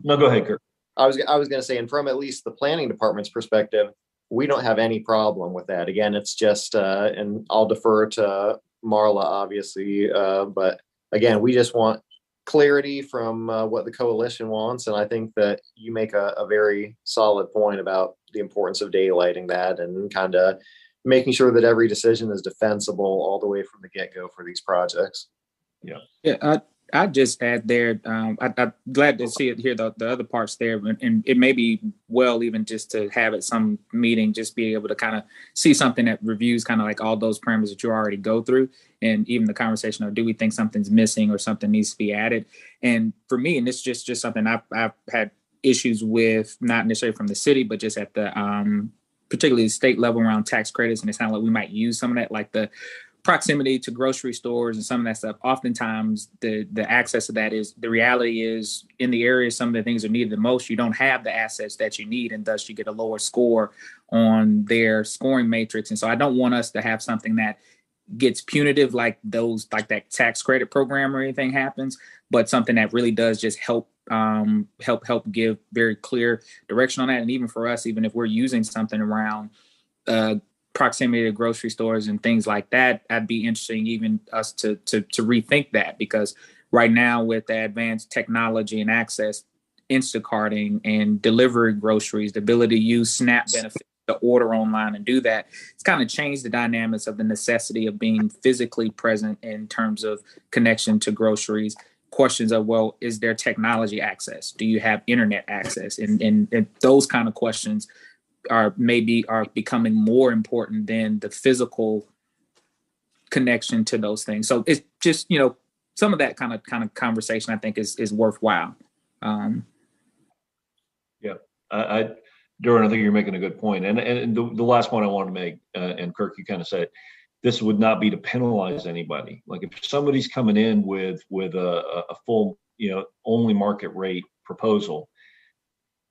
No, go ahead, Kurt. I was going to say, and from at least the planning department's perspective, we don't have any problem with that. Again, it's just, and I'll defer to Marla, obviously, but again, we just want clarity from what the coalition wants. And I think that you make a very solid point about the importance of daylighting that and kind of making sure that every decision is defensible all the way from the get-go for these projects. Yeah, I just add there, I'm glad to hear the other parts there, and it may be well even just to have at some meeting, just be able to kind of see something that reviews kind of like all those parameters that you already go through, and even the conversation of do we think something's missing or something needs to be added. And for me, and it's just something I've had issues with, not necessarily from the city, but just at the particularly the state level around tax credits, and it sounds like we might use some of that, like the proximity to grocery stores and some of that stuff. Oftentimes the access to that is, the reality is in the areas some of the things are needed the most, you don't have the assets that you need, and thus you get a lower score on their scoring matrix. And so I don't want us to have something that gets punitive like that tax credit program or anything happens, but something that really does just help give very clear direction on that. And even for us, even if we're using something around proximity to grocery stores and things like that, I'd be interesting even us to rethink that, because right now with the advanced technology and access, Instacarting and delivering groceries, the ability to use SNAP benefits to order online and do that, it's kind of changed the dynamics of the necessity of being physically present in terms of connection to groceries. Questions of, well, is there technology access? Do you have internet access? And those kind of questions are becoming more important than the physical connection to those things. So it's just, some of that kind of conversation I think is worthwhile. Duran, I think you're making a good point. And the last point I want to make, and Kirk, you kind of said, this would not be to penalize anybody. Like if somebody's coming in with a full, only market rate proposal,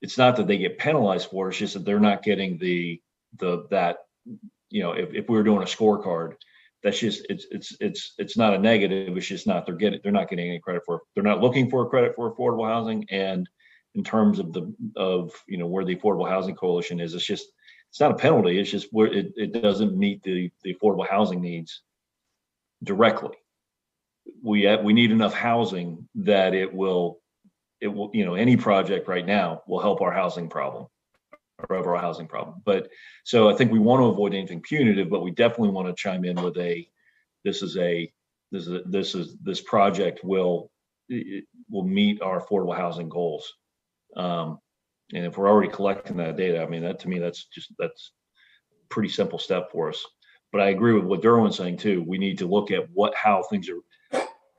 it's not that they get penalized for it, it's just that they're not getting if we were doing a scorecard, that's just, it's not a negative. It's just not, they're not getting any credit for it. They're not looking for a credit for affordable housing. And in terms of where the Affordable Housing Coalition is, it's not a penalty. It's just where it doesn't meet the affordable housing needs directly. We need enough housing that it will, any project right now will help our housing problem, our overall housing problem. But so I think we want to avoid anything punitive, but we definitely want to chime in with this project will meet our affordable housing goals. And if we're already collecting that data, I mean, to me, that's a pretty simple step for us. But I agree with what Derwin's saying too. We need to look at how things are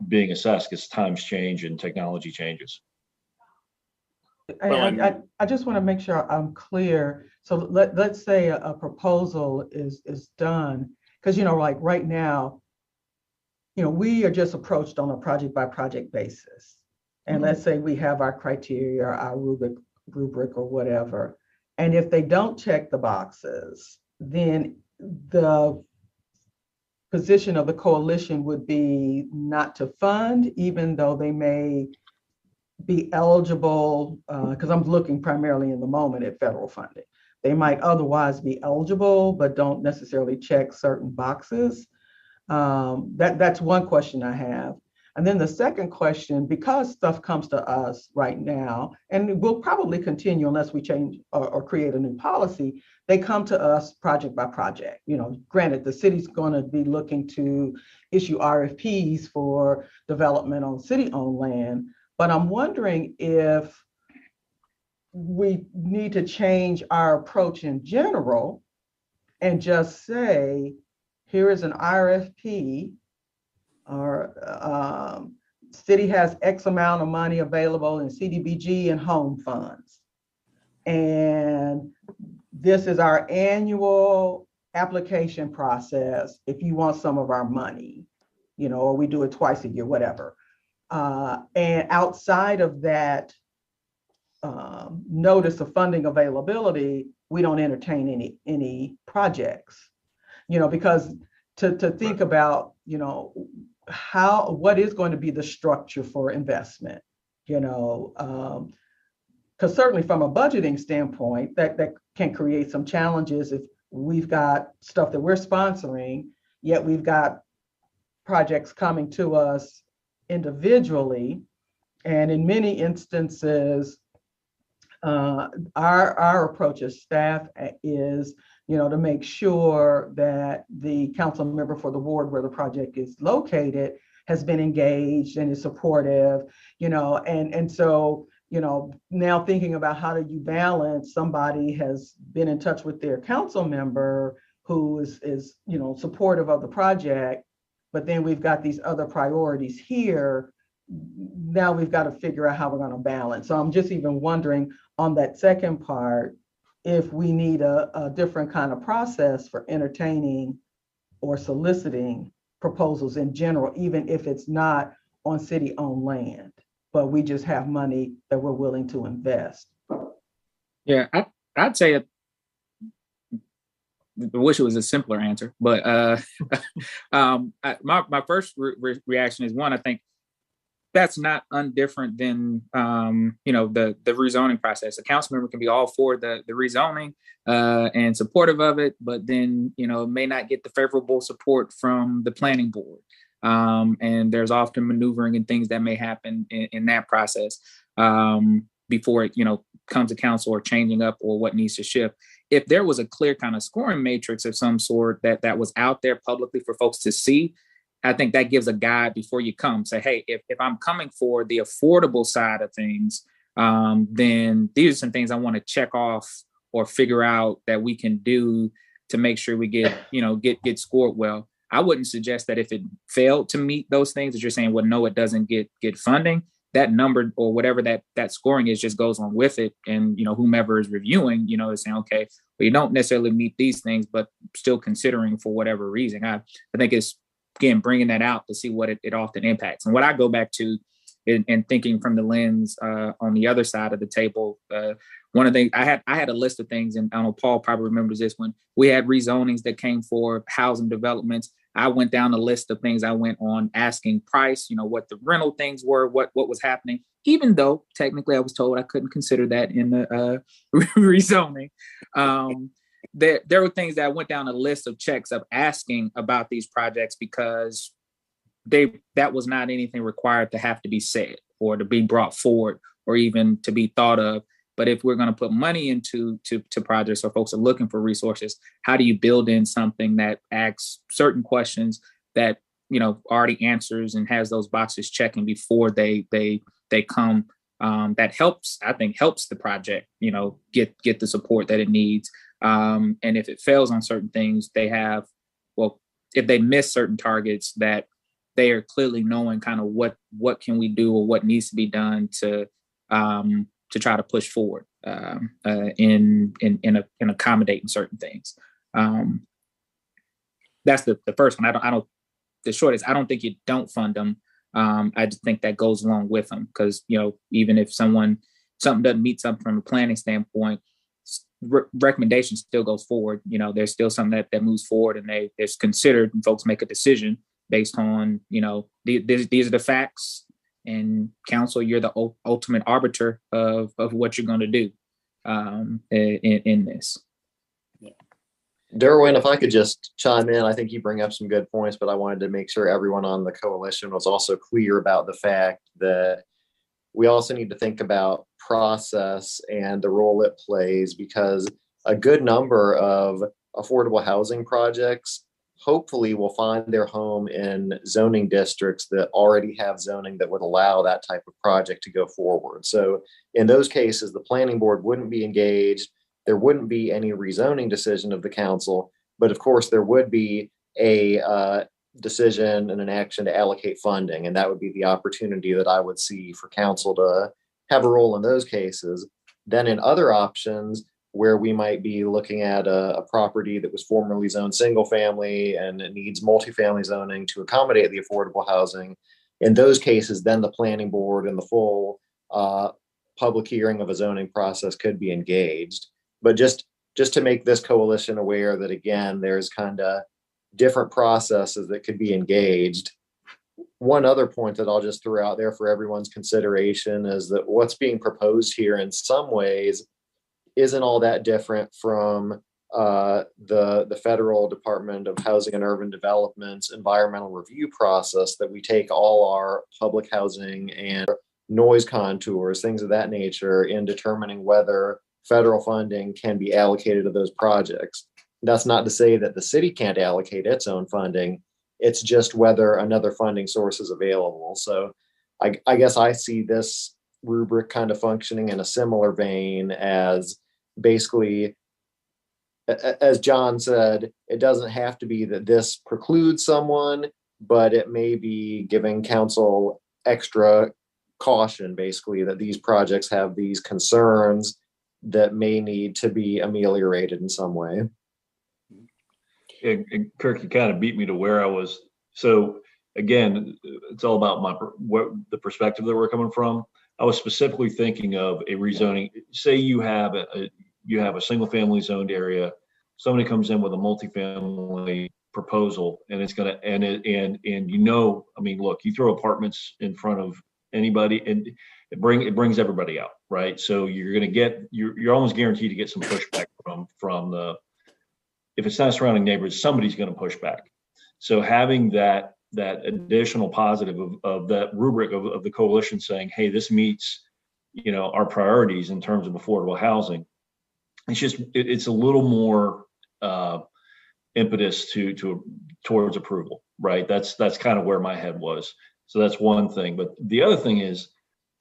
being assessed as times change and technology changes. I just want to make sure I'm clear. So let's say a proposal is done, because like right now, we are just approached on a project by project basis. And let's say we have our criteria, our rubric or whatever. And if they don't check the boxes, then the position of the coalition would be not to fund, even though they may be eligible, because I'm looking primarily in the moment at federal funding. They might otherwise be eligible, but don't necessarily check certain boxes. That's one question I have. And then the second question, because stuff comes to us right now, and we'll probably continue unless we change or create a new policy, they come to us project by project. Granted, the city's going to be looking to issue RFPs for development on city-owned land, but I'm wondering if we need to change our approach in general and just say, here is an RFP, or city has X amount of money available in CDBG and home funds. And this is our annual application process if you want some of our money, or we do it twice a year, whatever. And outside of that notice of funding availability, we don't entertain any projects, because to think about, what is going to be the structure for investment, because certainly from a budgeting standpoint, that can create some challenges if we've got stuff that we're sponsoring, yet we've got projects coming to us individually. And in many instances, our approach as staff is, to make sure that the council member for the ward where the project is located has been engaged and is supportive, and so, now thinking about how do you balance, somebody has been in touch with their council member who is supportive of the project, but then we've got these other priorities here. Now we've got to figure out how we're going to balance. So I'm just even wondering on that second part, if we need a different kind of process for entertaining or soliciting proposals in general, even if it's not on city-owned land, but we just have money that we're willing to invest. Yeah, I'd say I wish it was a simpler answer, but my first reaction is, one, I think that's not undifferent than the rezoning process. A council member can be all for the rezoning and supportive of it, but then may not get the favorable support from the planning board. And there's often maneuvering and things that may happen in that process before it comes to council, or changing up, or what needs to shift. If there was a clear kind of scoring matrix of some sort that was out there publicly for folks to see, I think that gives a guide before you come. Say, hey, if I'm coming for the affordable side of things, then these are some things I want to check off or figure out that we can do to make sure we get scored well. I wouldn't suggest that if it failed to meet those things that you're saying, well, no, it doesn't get funding. That number or whatever that scoring is just goes on with it. And, whomever is reviewing, is saying, okay, well, you don't necessarily meet these things, but still considering for whatever reason. I think it's, again, bringing that out to see what it often impacts. And what I go back to in thinking from the lens on the other side of the table, one of the things I had a list of things, and I don't know, Paul probably remembers this, when we had rezonings that came for housing developments. I went down the list of things I went on asking price, what the rental things were, what was happening, even though technically I was told I couldn't consider that in the rezoning. There were things that I went down a list of checks of asking about these projects, because that was not anything required to have to be said or to be brought forward or even to be thought of. But if we're going to put money into projects, or folks are looking for resources, how do you build in something that asks certain questions that already answers and has those boxes checking before they come? That helps the project get the support that it needs. And if it fails on certain things, if they miss certain targets, that they are clearly knowing kind of what can we do or what needs to be done to try to push forward in accommodating certain things. That's the first one. The short is, I don't think you don't fund them. I just think that goes along with them, because even if something doesn't meet something from a planning standpoint, recommendation still goes forward. There's still something that moves forward, and there's considered, and folks make a decision based on these are the facts. And council, you're the ultimate arbiter of what you're going to do in this. Derwin, if I could just chime in, I think you bring up some good points, but I wanted to make sure everyone on the coalition was also clear about the fact that we also need to think about process and the role it plays, because a good number of affordable housing projects hopefully will find their home in zoning districts that already have zoning that would allow that type of project to go forward. So in those cases, the planning board wouldn't be engaged. There wouldn't be any rezoning decision of the council, but of course there would be a decision and an action to allocate funding. And that would be the opportunity that I would see for council to have a role in those cases. Then in other options, where we might be looking at a property that was formerly zoned single family and it needs multifamily zoning to accommodate the affordable housing. In those cases, then the planning board and the full public hearing of a zoning process could be engaged. But just to make this coalition aware that, again, there's kind of different processes that could be engaged. One other point that I'll just throw out there for everyone's consideration is that what's being proposed here in some ways isn't all that different from the Federal Department of Housing and Urban Development's environmental review process, that we take all our public housing and noise contours, things of that nature, in determining whether federal funding can be allocated to those projects. That's not to say that the city can't allocate its own funding It's just whether another funding source is available. So I guess I see this rubric kind of functioning in a similar vein as basically, as John said, it doesn't have to be that this precludes someone, but it may be giving council extra caution, basically, that these projects have these concerns that may need to be ameliorated in some way. And Kirk, you kind of beat me to where I was. So again, it's all about the perspective that we're coming from. I was specifically thinking of a rezoning. Say you have a single family zoned area. Somebody comes in with a multifamily proposal, and it's going to and I mean, look, you throw apartments in front of anybody, and it brings everybody out, right? So you're almost guaranteed to get some pushback from the, if it's not surrounding neighbors, somebody's going to push back. So having that additional positive of that rubric of the coalition saying, hey, this meets, our priorities in terms of affordable housing. It's a little more impetus towards approval, right? That's kind of where my head was. So that's one thing. But the other thing is,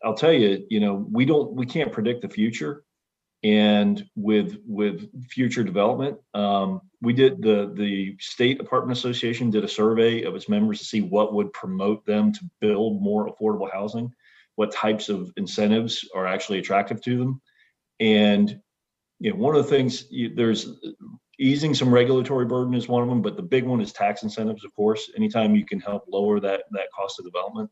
I'll tell you, we can't predict the future. And with future development, we did the State Apartment Association did a survey of its members to see what would promote them to build more affordable housing, what types of incentives are actually attractive to them. And one of the things, there's easing some regulatory burden is one of them, but the big one is tax incentives, of course. Anytime you can help lower that cost of development,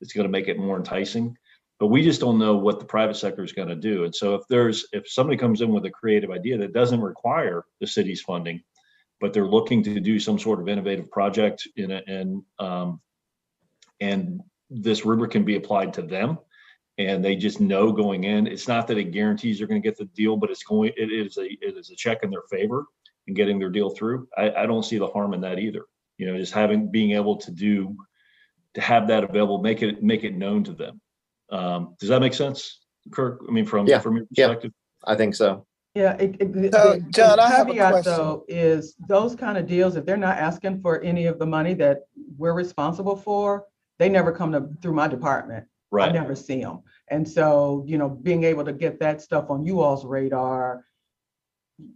it's gonna make it more enticing. But we just don't know what the private sector is going to do. And so if somebody comes in with a creative idea that doesn't require the city's funding, but they're looking to do some sort of innovative project and this rubric can be applied to them, and they just know going in, it's not that it guarantees they're going to get the deal, but it is a check in their favor in getting their deal through. I don't see the harm in that either. Just being able to have that available, make it known to them. Does that make sense, Kirk? I mean, from your perspective? I think so. Yeah. John, I have a caveat, question. though, is those kind of deals, if they're not asking for any of the money that we're responsible for, they never come through my department. Right. I never see them. And so, being able to get that stuff on you all's radar,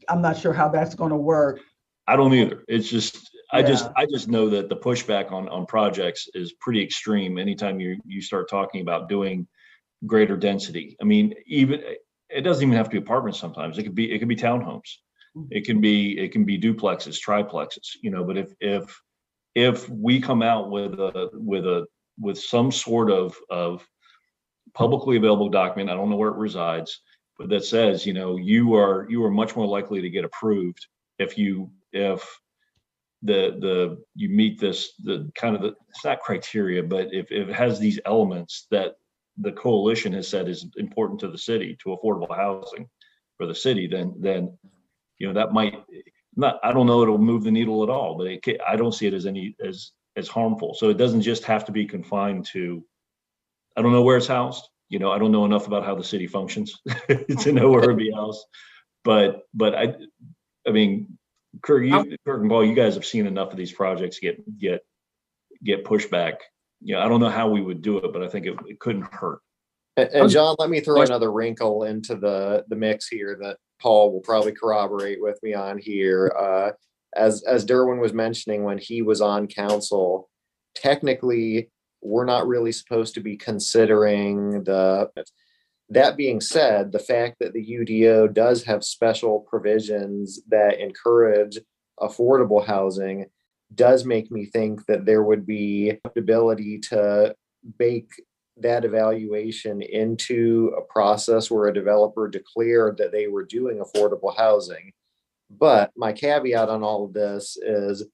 I'm not sure how that's going to work. I don't either. It's just, I just know that the pushback on projects is pretty extreme. Anytime you start talking about doing greater density, I mean, it doesn't even have to be apartments. Sometimes it could be townhomes. It can be duplexes, triplexes. But if we come out with some sort of publicly available document, I don't know where it resides, but that says, you are much more likely to get approved if you meet it's not criteria, but if it has these elements that the coalition has said is important to the city, to affordable housing for the city, then that might not, I don't know, it'll move the needle at all, but I don't see it as harmful. So it doesn't just have to be confined to, I don't know where it's housed. I don't know enough about how the city functions to know where it'd be housed. But I mean, Kirk and Paul, you guys have seen enough of these projects get pushback. I don't know how we would do it, but I think it couldn't hurt. And John, let me throw another wrinkle into the mix here that Paul will probably corroborate with me on here. As Derwin was mentioning when he was on council, technically, we're not really supposed to be considering that being said, the fact that the UDO does have special provisions that encourage affordable housing does make me think that there would be ability to bake that evaluation into a process where a developer declared that they were doing affordable housing. But my caveat on all of this is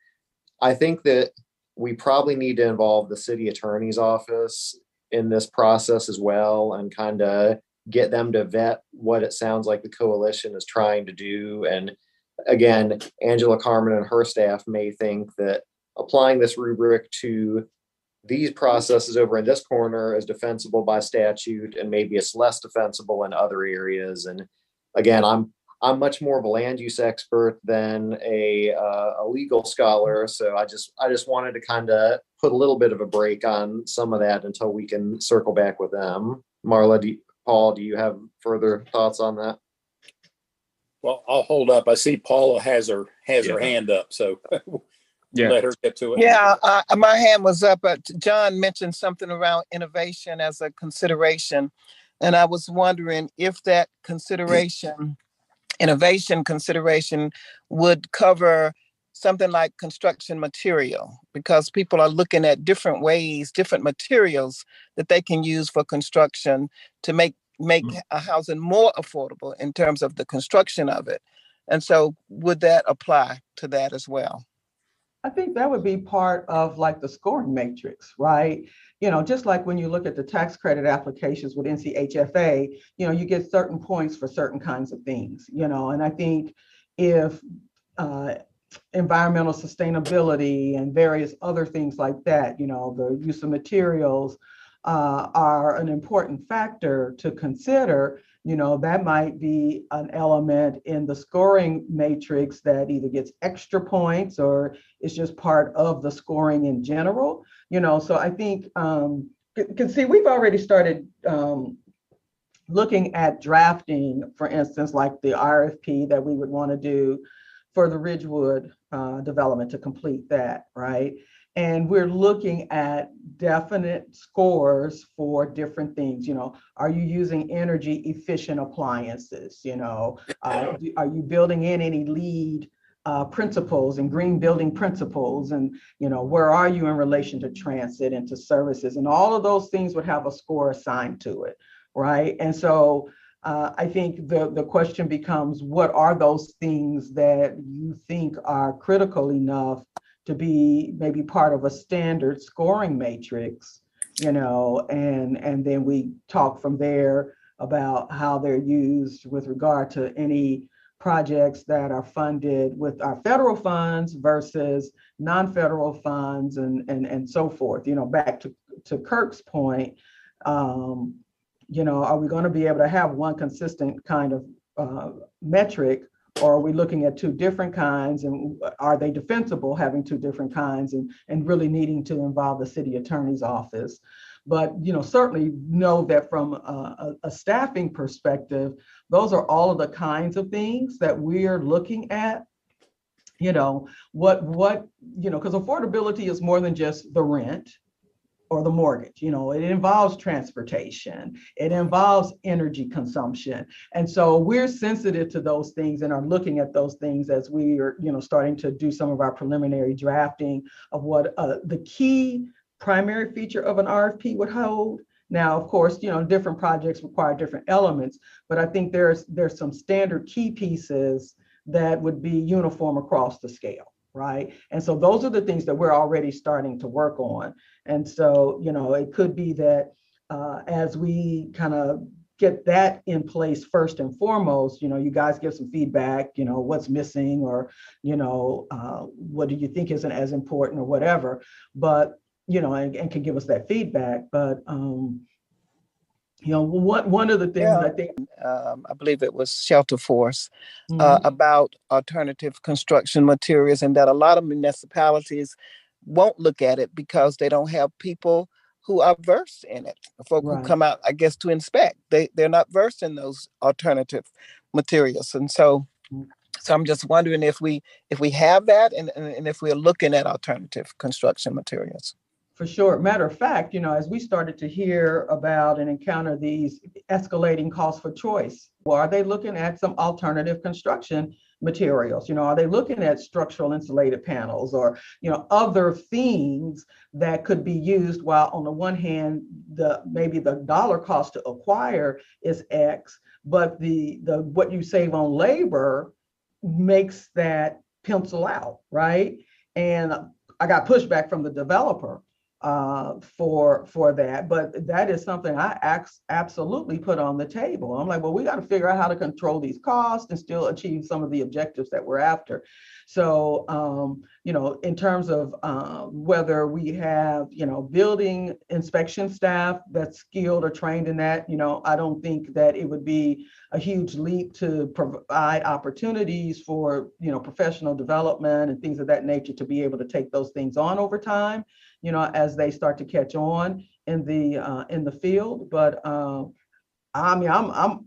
I think that we probably need to involve the city attorney's office in this process as well, and kind of get them to vet what it sounds like the coalition is trying to do. And again, Angela Carmen and her staff may think that applying this rubric to these processes over in this corner is defensible by statute, and maybe it's less defensible in other areas. And again, I'm much more of a land use expert than a legal scholar. So I just wanted to kind of put a little bit of a break on some of that until we can circle back with them. Marla, Paul, do you have further thoughts on that? Well, I'll hold up. I see Paula has her hand up, so let her get to it. Yeah, my hand was up, but John mentioned something around innovation as a consideration. And I was wondering if that innovation consideration would cover something like construction material, because people are looking at different ways, different materials that they can use for construction to make a housing more affordable in terms of the construction of it. And so would that apply to that as well? I think that would be part of like the scoring matrix, right? Just like when you look at the tax credit applications with NCHFA, you get certain points for certain kinds of things, and I think if environmental sustainability and various other things like that, the use of materials are an important factor to consider, that might be an element in the scoring matrix that either gets extra points or is just part of the scoring in general. So I think, see, we've already started looking at drafting, for instance, like the RFP that we would want to do for the Ridgewood development to complete that, right? And we're looking at definite scores for different things. Are you using energy efficient appliances? Are you building in any LEED principles and green building principles? And, where are you in relation to transit and to services? And all of those things would have a score assigned to it, right? And so I think the question becomes, what are those things that you think are critical enough to be maybe part of a standard scoring matrix, and then we talk from there about how they're used with regard to any projects that are funded with our federal funds versus non-federal funds and so forth. Back to Kirk's point, are we going to be able to have one consistent kind of metric, or are we looking at two different kinds, and are they defensible having two different kinds and really needing to involve the city attorney's office? But, certainly know that from a staffing perspective, those are all of the kinds of things that we're looking at. Because affordability is more than just the rent or the mortgage. It involves transportation, it involves energy consumption. And so we're sensitive to those things and are looking at those things as we are, starting to do some of our preliminary drafting of what the key primary feature of an RFP would hold. Now, of course, different projects require different elements, but I think there's some standard key pieces that would be uniform across the scale. Right. And so those are the things that we're already starting to work on. And so, it could be that as we kind of get that in place first and foremost, you guys give some feedback, what's missing, or, what do you think isn't as important or whatever, but, and can give us that feedback. But, one of the things I think, I believe it was Shelter Force, about alternative construction materials, and that a lot of municipalities won't look at it because they don't have people who are versed in it. Folk who come out, I guess, to inspect. They're not versed in those alternative materials, and so I'm just wondering if we have that, and if we're looking at alternative construction materials. For sure. Matter of fact, as we started to hear about and encounter these escalating costs for choice, are they looking at some alternative construction materials? Are they looking at structural insulated panels or, other things that could be used, while on the one hand, maybe the dollar cost to acquire is X, but the what you save on labor makes that pencil out, right? And I got pushback from the developer. for that. But that is something I absolutely put on the table. I'm like, well, we got to figure out how to control these costs and still achieve some of the objectives that we're after. So, in terms of whether we have, building inspection staff that's skilled or trained in that, I don't think that it would be a huge leap to provide opportunities for, professional development and things of that nature to be able to take those things on over time, as they start to catch on in the field. But I mean, I'm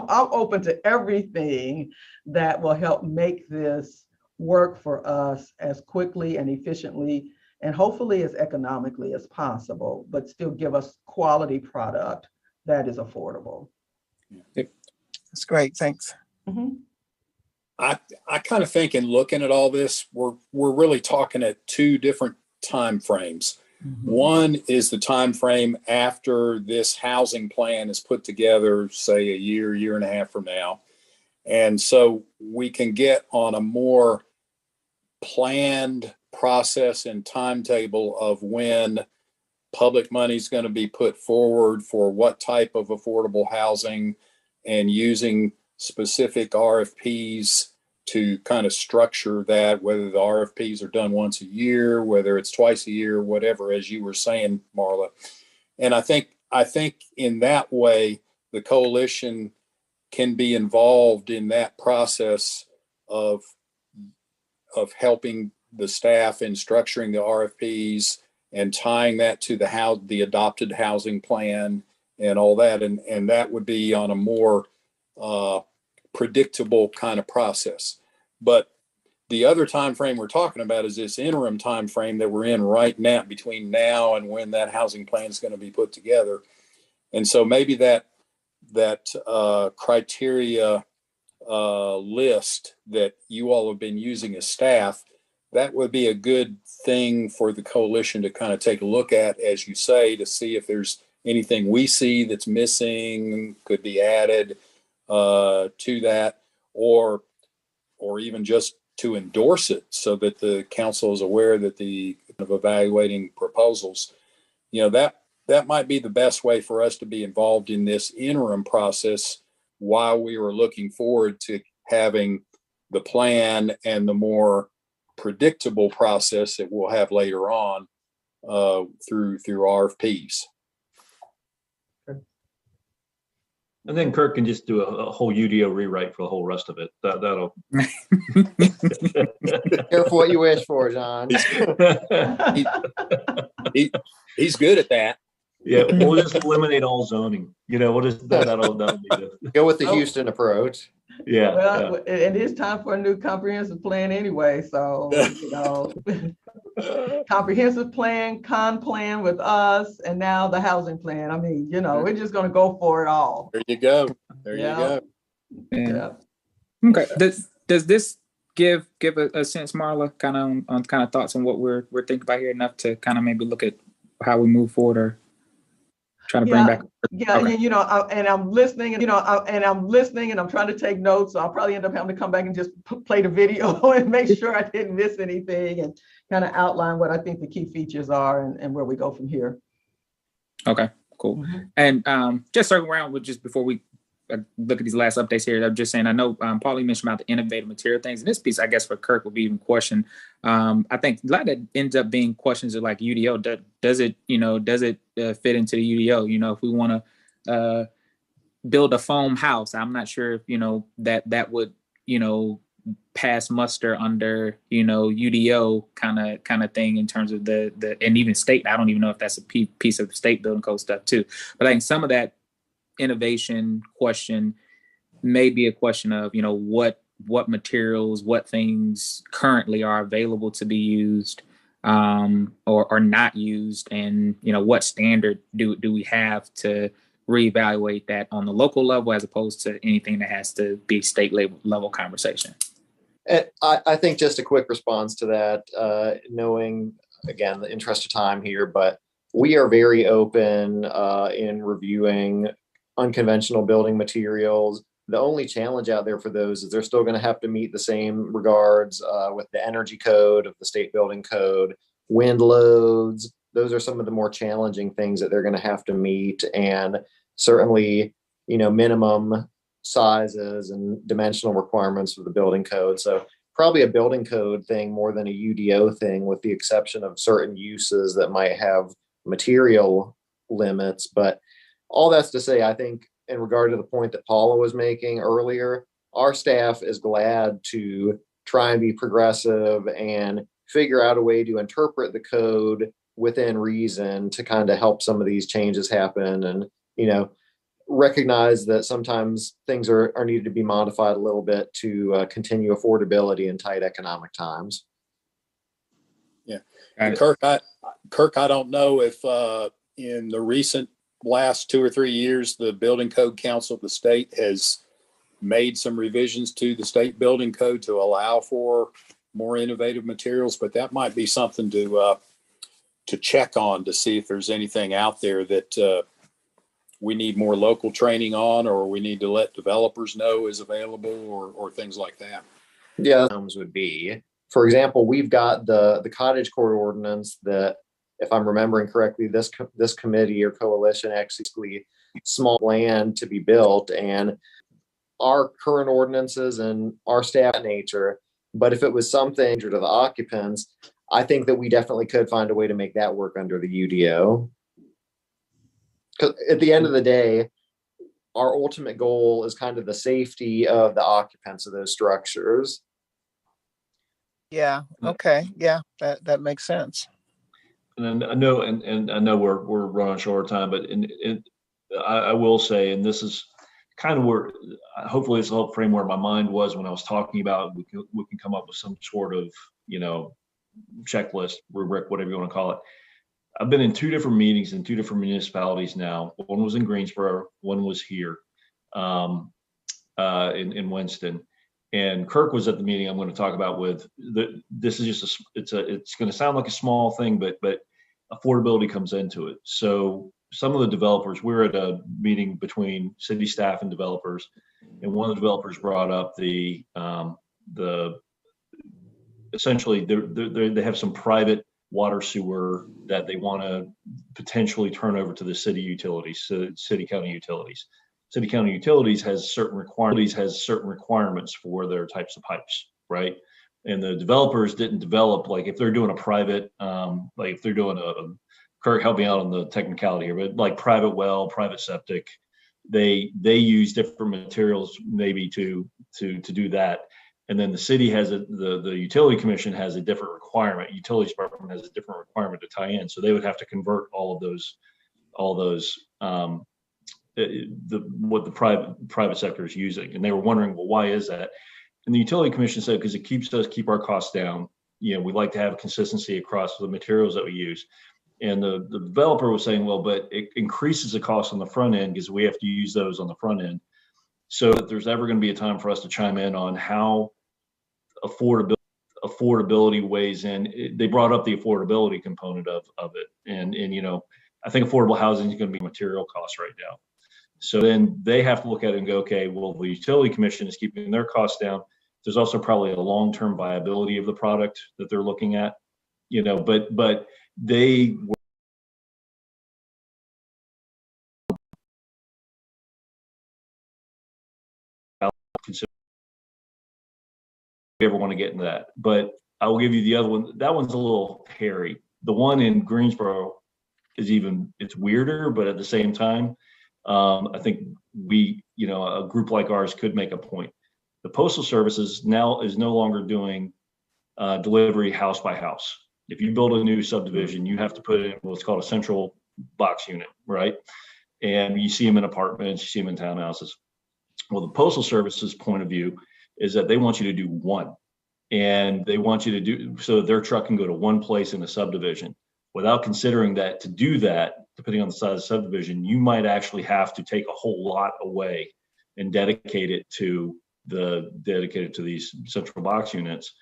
open to everything that will help make this work for us as quickly and efficiently and hopefully as economically as possible, but still give us quality product that is affordable. That's great. Thanks. Mm-hmm. I kind of think in looking at all this, we're really talking at two different time frames. Mm-hmm. One is the time frame after this housing plan is put together, say a year and a half from now. And so we can get on a more planned process and timetable of when public money is going to be put forward for what type of affordable housing, and using specific RFPs to kind of structure that, whether the RFPs are done once a year, whether it's twice a year, whatever, as you were saying, Marla. And I think in that way, the coalition can be involved in that process of helping the staff in structuring the RFPs and tying that to the adopted housing plan and all that. And that would be on a more predictable kind of process. But the other time frame we're talking about is this interim time frame that we're in right now, between now and when that housing plan is going to be put together. And so maybe that criteria list that you all have been using as staff, that would be a good thing for the coalition to kind of take a look at, as you say, to see if there's anything we see that's missing, could be added to that, or even just to endorse it so that the council is aware that of evaluating proposals, that might be the best way for us to be involved in this interim process while we were looking forward to having the plan and the more predictable process that we'll have later on through RFPs. And then Kirk can just do a whole UDO rewrite for the whole rest of it. That'll. Careful what you wish for, John. He's good at that. Yeah, we'll just eliminate all zoning. That'll be Go with the Houston approach. Yeah. Well, it is time for a new comprehensive plan anyway. So, comprehensive plan, con plan with us, and now the housing plan. I mean, we're just going to go for it all. There you go. You go. Yeah. Okay. Does this give a sense, Marla, kind of on kind of thoughts on what we're thinking about here, enough to kind of maybe look at how we move forward or try to bring back? Yeah, okay. And I'm listening, and I'm trying to take notes. So I'll probably end up having to come back and just play the video and make sure I didn't miss anything, and kind of outline what I think the key features are and where we go from here. Okay, cool. Mm-hmm. And just circling around with just before we look at these last updates here, I'm just saying, I know Paulie mentioned about the innovative material things, and this piece, I guess, for Kirk would be even question. I think a lot that ends up being questions of like UDO. Does it fit into the UDO? If we want to build a foam house, I'm not sure if that would pass muster under UDO kind of thing in terms of the and even state. I don't even know if that's a piece of the state building code stuff too. But I think some of that innovation question may be a question of what materials, what things currently are available to be used or not used, and what standard do we have to reevaluate that on the local level as opposed to anything that has to be state level conversation. I think just a quick response to that, knowing again the interest of time here, but we are very open in reviewing unconventional building materials. The only challenge out there for those is they're still going to have to meet the same regards with the energy code of the state building code, wind loads, those are some of the more challenging things that they're going to have to meet. And certainly, minimum sizes and dimensional requirements for the building code. So probably a building code thing more than a UDO thing, with the exception of certain uses that might have material limits. But all that's to say, I think in regard to the point that Paula was making earlier, our staff is glad to try and be progressive and figure out a way to interpret the code within reason to kind of help some of these changes happen, and recognize that sometimes things are needed to be modified a little bit to continue affordability in tight economic times. Yeah. And Kirk, I don't know if in the recent last 2 or 3 years, the Building Code Council of the state has made some revisions to the state building code to allow for more innovative materials, but that might be something to check on to see if there's anything out there that we need more local training on, or we need to let developers know is available, or things like that. Yeah, would be, for example, we've got the cottage court ordinance that, if I'm remembering correctly, this committee or coalition actually small land to be built, and our current ordinances and our staff nature. But if it was something to the occupants, I think that we definitely could find a way to make that work under the UDO. Because at the end of the day, our ultimate goal is kind of the safety of the occupants of those structures. Yeah. Okay. Yeah, that makes sense. And I know, and I know we're running short of time, but I will say, and this is kind of where hopefully this will help frame where my mind was when I was talking about we can come up with some sort of checklist, rubric, whatever you want to call it. I've been in 2 different meetings in 2 different municipalities now. One was in Greensboro, one was here in Winston. And Kirk was at the meeting I'm going to talk about with. This is just it's going to sound like a small thing, but affordability comes into it. So some of the developers, we're at a meeting between city staff and developers, and one of the developers brought up the essentially they have some private water sewer that they want to potentially turn over to the city utilities, so city county utilities. City county utilities has certain requirements for their types of pipes, right? And the developers didn't develop, like if they're doing a private, like if they're doing Kirk, help me out on the technicality here, but like private well, private septic, they use different materials maybe to do that. And then the city has the utility commission has a different requirement. Utilities department has a different requirement to tie in. So they would have to convert all those what the private sector is using. And they were wondering, well, why is that? And the utility commission said, because it keep our costs down. We like to have consistency across the materials that we use. And the developer was saying, well, but it increases the cost on the front end because we have to use those on the front end. So if there's ever going to be a time for us to chime in on how affordability weighs in, they brought up the affordability component of it. And I think affordable housing is going to be material costs right now. So then they have to look at it and go, okay, well, the utility commission is keeping their costs down. There's also probably a long-term viability of the product that they're looking at, but they were you ever want to get into that. But I will give you the other one. That one's a little hairy. The one in Greensboro it's weirder, but at the same time, I think a group like ours could make a point. The Postal Service is no longer doing delivery house by house. If you build a new subdivision, you have to put in what's called a central box unit, right? And you see them in apartments, you see them in townhouses. Well, the Postal Service's point of view is that they want you to do one, and they want you to do so that their truck can go to one place in the subdivision, without considering that to do that, depending on the size of the subdivision, you might actually have to take a whole lot away and dedicate it to these central box units.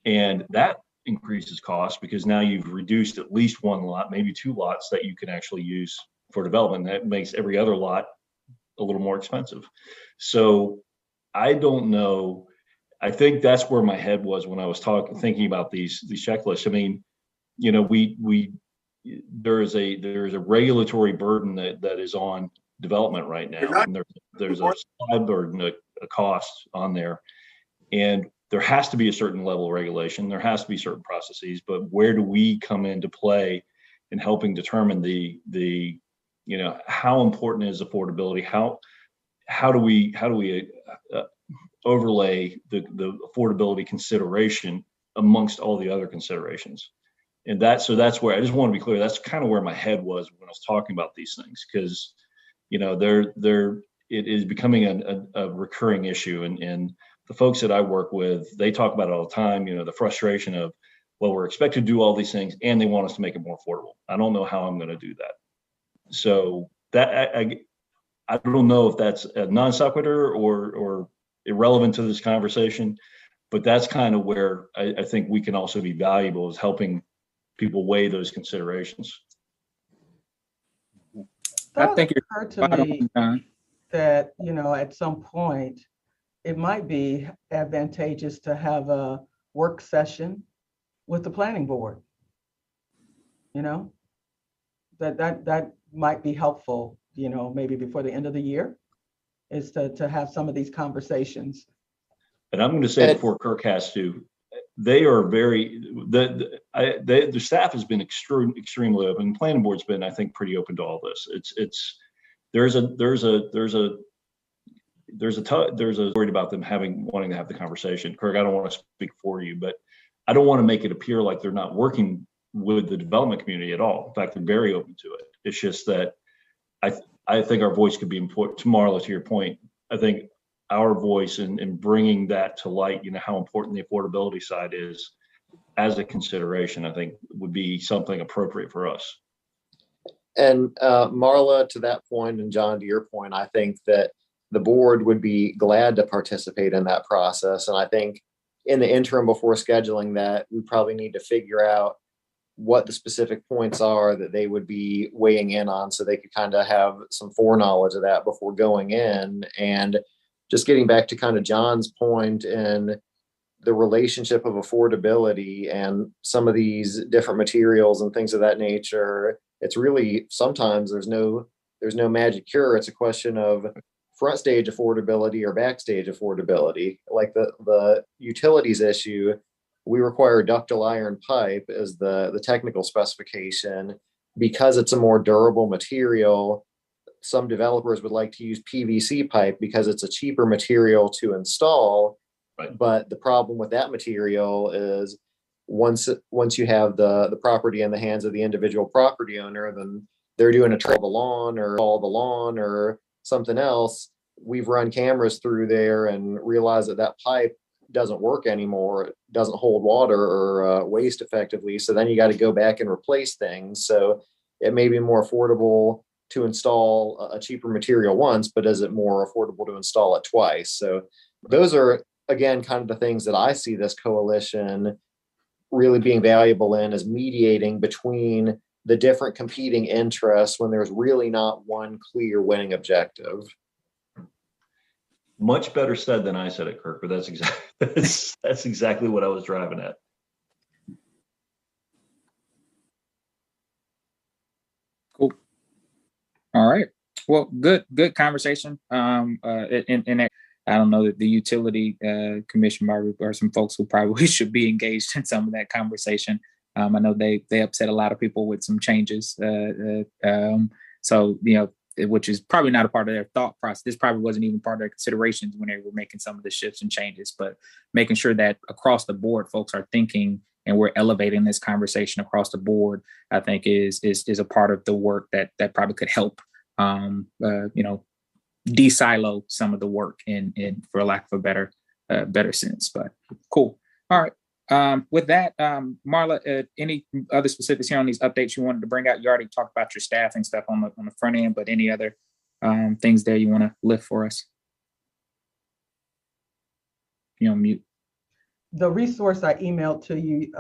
And that increases cost because now you've reduced at least one lot, maybe 2 lots that you can actually use for development. That makes every other lot a little more expensive. So I don't know. I think that's where my head was when I was thinking about these checklists. I mean, we there is a regulatory burden that is on development right now, and there's a supply burden, a cost on there, and there has to be a certain level of regulation. There has to be certain processes, but where do we come into play in helping determine the how important is affordability? How do we overlay the affordability consideration amongst all the other considerations? And that's where I just want to be clear. That's kind of where my head was when I was talking about these things, because it is becoming a recurring issue, and the folks that I work with, they talk about it all the time. The frustration of, well, we're expected to do all these things, and they want us to make it more affordable. I don't know how I'm going to do that. So that I don't know if that's a non sequitur or irrelevant to this conversation, but that's kind of where I think we can also be valuable, is helping people weigh those considerations. I think it occurred to me that, at some point, it might be advantageous to have a work session with the planning board. That might be helpful, maybe before the end of the year, is to have some of these conversations. And I'm going to say, before Kirk has to, they are the staff has been extremely open. Planning board's been, I think, pretty open to all this. There's a worried about them wanting to have the conversation. Kirk, I don't want to speak for you, but I don't want to make it appear like they're not working with the development community at all. In fact, they're very open to it. It's just that I think our voice could be important. To Marla, to your point, I think our voice in bringing that to light, how important the affordability side is as a consideration, I think would be something appropriate for us. And Marla, to that point, and John, to your point, I think that the board would be glad to participate in that process. And I think in the interim, before scheduling that, we probably need to figure out what the specific points are that they would be weighing in on, so they could kind of have some foreknowledge of that before going in. And just getting back to kind of John's point in the relationship of affordability and some of these different materials and things of that nature, it's really, sometimes there's no magic cure. It's a question of front stage affordability or backstage affordability. Like the utilities issue, we require ductile iron pipe as the technical specification because it's a more durable material. Some developers would like to use PVC pipe because it's a cheaper material to install. Right. But the problem with that material is once you have the property in the hands of the individual property owner, then they're doing a trial of the lawn or all the lawn or something else. We've run cameras through there and realized that pipe doesn't work anymore. It doesn't hold water or waste effectively. So then you got to go back and replace things. So it may be more affordable to install a cheaper material once, but is it more affordable to install it twice? So those are, again, kind of the things that I see this coalition really being valuable in, is mediating between the different competing interests when there's really not one clear winning objective. Much better said than I said it, Kirk, but that's exactly what I was driving at. Cool. All right. Well, good conversation. And I don't know that the utility commission are some folks who probably should be engaged in some of that conversation. I know they upset a lot of people with some changes. So, which is probably not a part of their thought process. This probably wasn't even part of their considerations when they were making some of the shifts and changes, but making sure that across the board, folks are thinking and we're elevating this conversation across the board, I think is a part of the work that probably could help, de-silo some of the work in for lack of a better sense, but cool. All right. With that, Marla, any other specifics here on these updates you wanted to bring out? You already talked about your staffing stuff on the front end, but any other things there you want to lift for us? You're on mute. The resource I emailed to you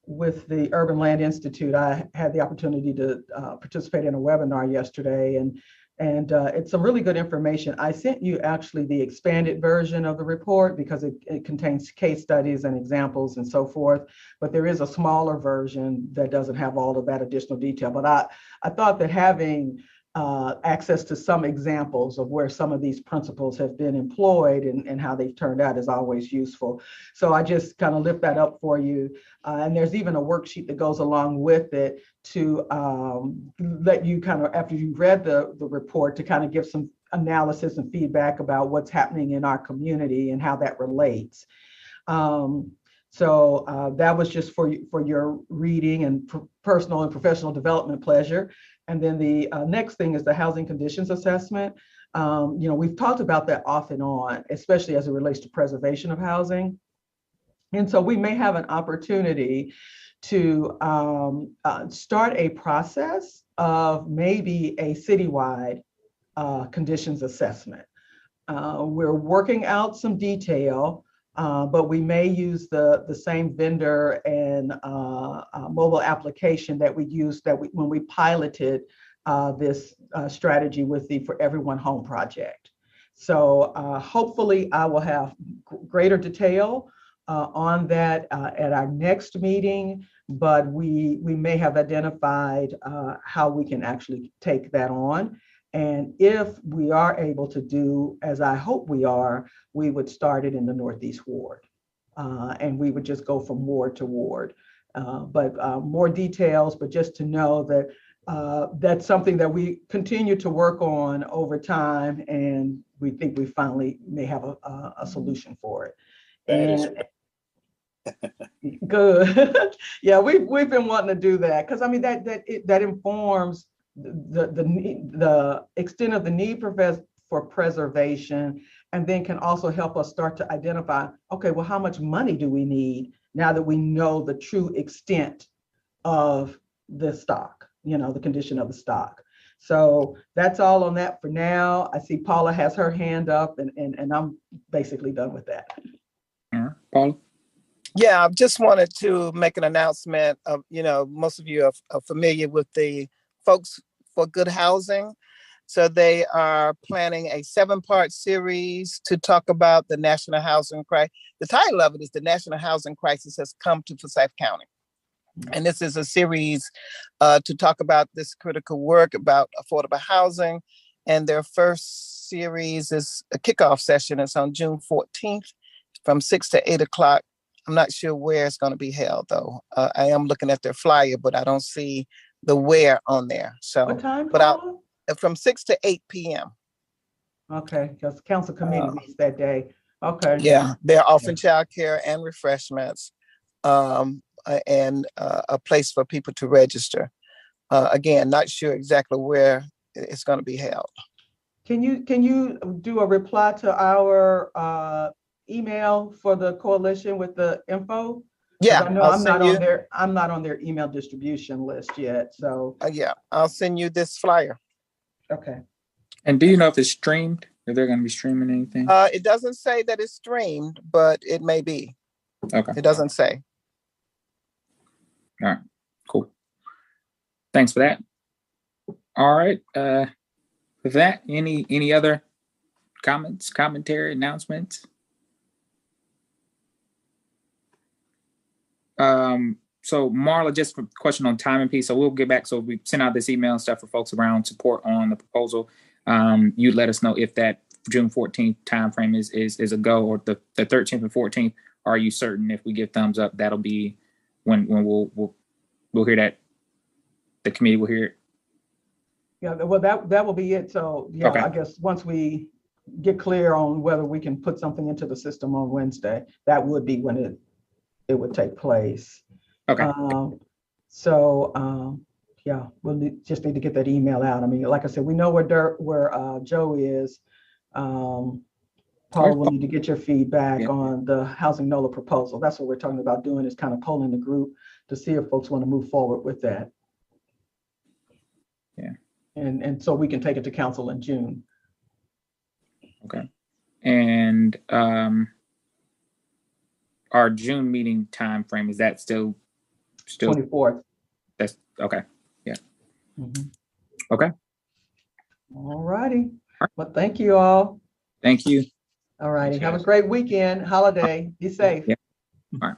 with the Urban Land Institute, I had the opportunity to participate in a webinar yesterday, and And it's some really good information. I sent you actually the expanded version of the report because it contains case studies and examples and so forth. But there is a smaller version that doesn't have all of that additional detail. But I thought that having access to some examples of where some of these principles have been employed and how they've turned out is always useful. So I just kind of lift that up for you. And there's even a worksheet that goes along with it to let you kind of, after you've read the report, to kind of give some analysis and feedback about what's happening in our community and how that relates. So that was just for your reading and personal and professional development pleasure. And then the next thing is the housing conditions assessment. We've talked about that off and on, especially as it relates to preservation of housing. And so we may have an opportunity to start a process of maybe a citywide conditions assessment. We're working out some detail, but we may use the same vendor and mobile application that we used when we piloted this strategy with the For Everyone Home project. So hopefully I will have greater detail on that at our next meeting, but we may have identified how we can actually take that on. And if we are able to do, as I hope we are, we would start it in the Northeast Ward. And we would just go from ward to ward. But more details, but just to know that that's something that we continue to work on over time. And we think we finally may have a solution for it. And good. Yeah, we've been wanting to do that because I mean that informs the extent of the need for preservation, and then can also help us start to identify, okay, well, how much money do we need now that we know the true extent of the stock, the condition of the stock. So that's all on that for now. I see Paula has her hand up, and I'm basically done with that. Paula? Yeah, I just wanted to make an announcement of, most of you are familiar with the Folks for Good Housing. So they are planning a 7-part series to talk about the national housing crisis. The title of it is The National Housing Crisis Has Come to Forsyth County. And this is a series to talk about this critical work about affordable housing. And their first series is a kickoff session. It's on June 14th from 6 to 8 o'clock. I'm not sure where it's going to be held, though. I am looking at their flyer, but I don't see the where on there. So, what time? But from 6 to 8 p.m. Okay, because council committee meets that day. Okay. Yeah, they're offering childcare and refreshments, and a place for people to register. Again, not sure exactly where it's going to be held. Can you do a reply to our email for the coalition with the info? Yeah, I know I'm not on their email distribution list yet. So yeah, I'll send you this flyer. Okay. And do you know if it's streamed? If they're going to be streaming anything? It doesn't say that it's streamed, but it may be. Okay. It doesn't say. All right. Cool. Thanks for that. All right. With that, any other comments, commentary, announcements? So Marla, just a question on timing piece. So we'll get back. So we send out this email and stuff for folks around support on the proposal. You let us know if that June 14th timeframe is a go, or the 13th and 14th. Are you certain if we give thumbs up, that'll be when we'll hear that the committee will hear it? Yeah, well, that will be it. So yeah, okay. I guess once we get clear on whether we can put something into the system on Wednesday, that would be when it would take place. Okay. Yeah, we'll just need to get that email out. I mean, like I said, we know where Joe is. Paul, we'll need to get your feedback on the housing NOLA proposal. That's what we're talking about doing, is kind of polling the group to see if folks want to move forward with that. Yeah. And so we can take it to council in June. Okay. And our June meeting time frame, is that still 24th? That's okay. Yeah. Mm-hmm. Okay. All righty. Well, thank you all. Thank you. All righty. Thanks, Have a guys. great weekend, holiday. Be safe. Yeah. All right.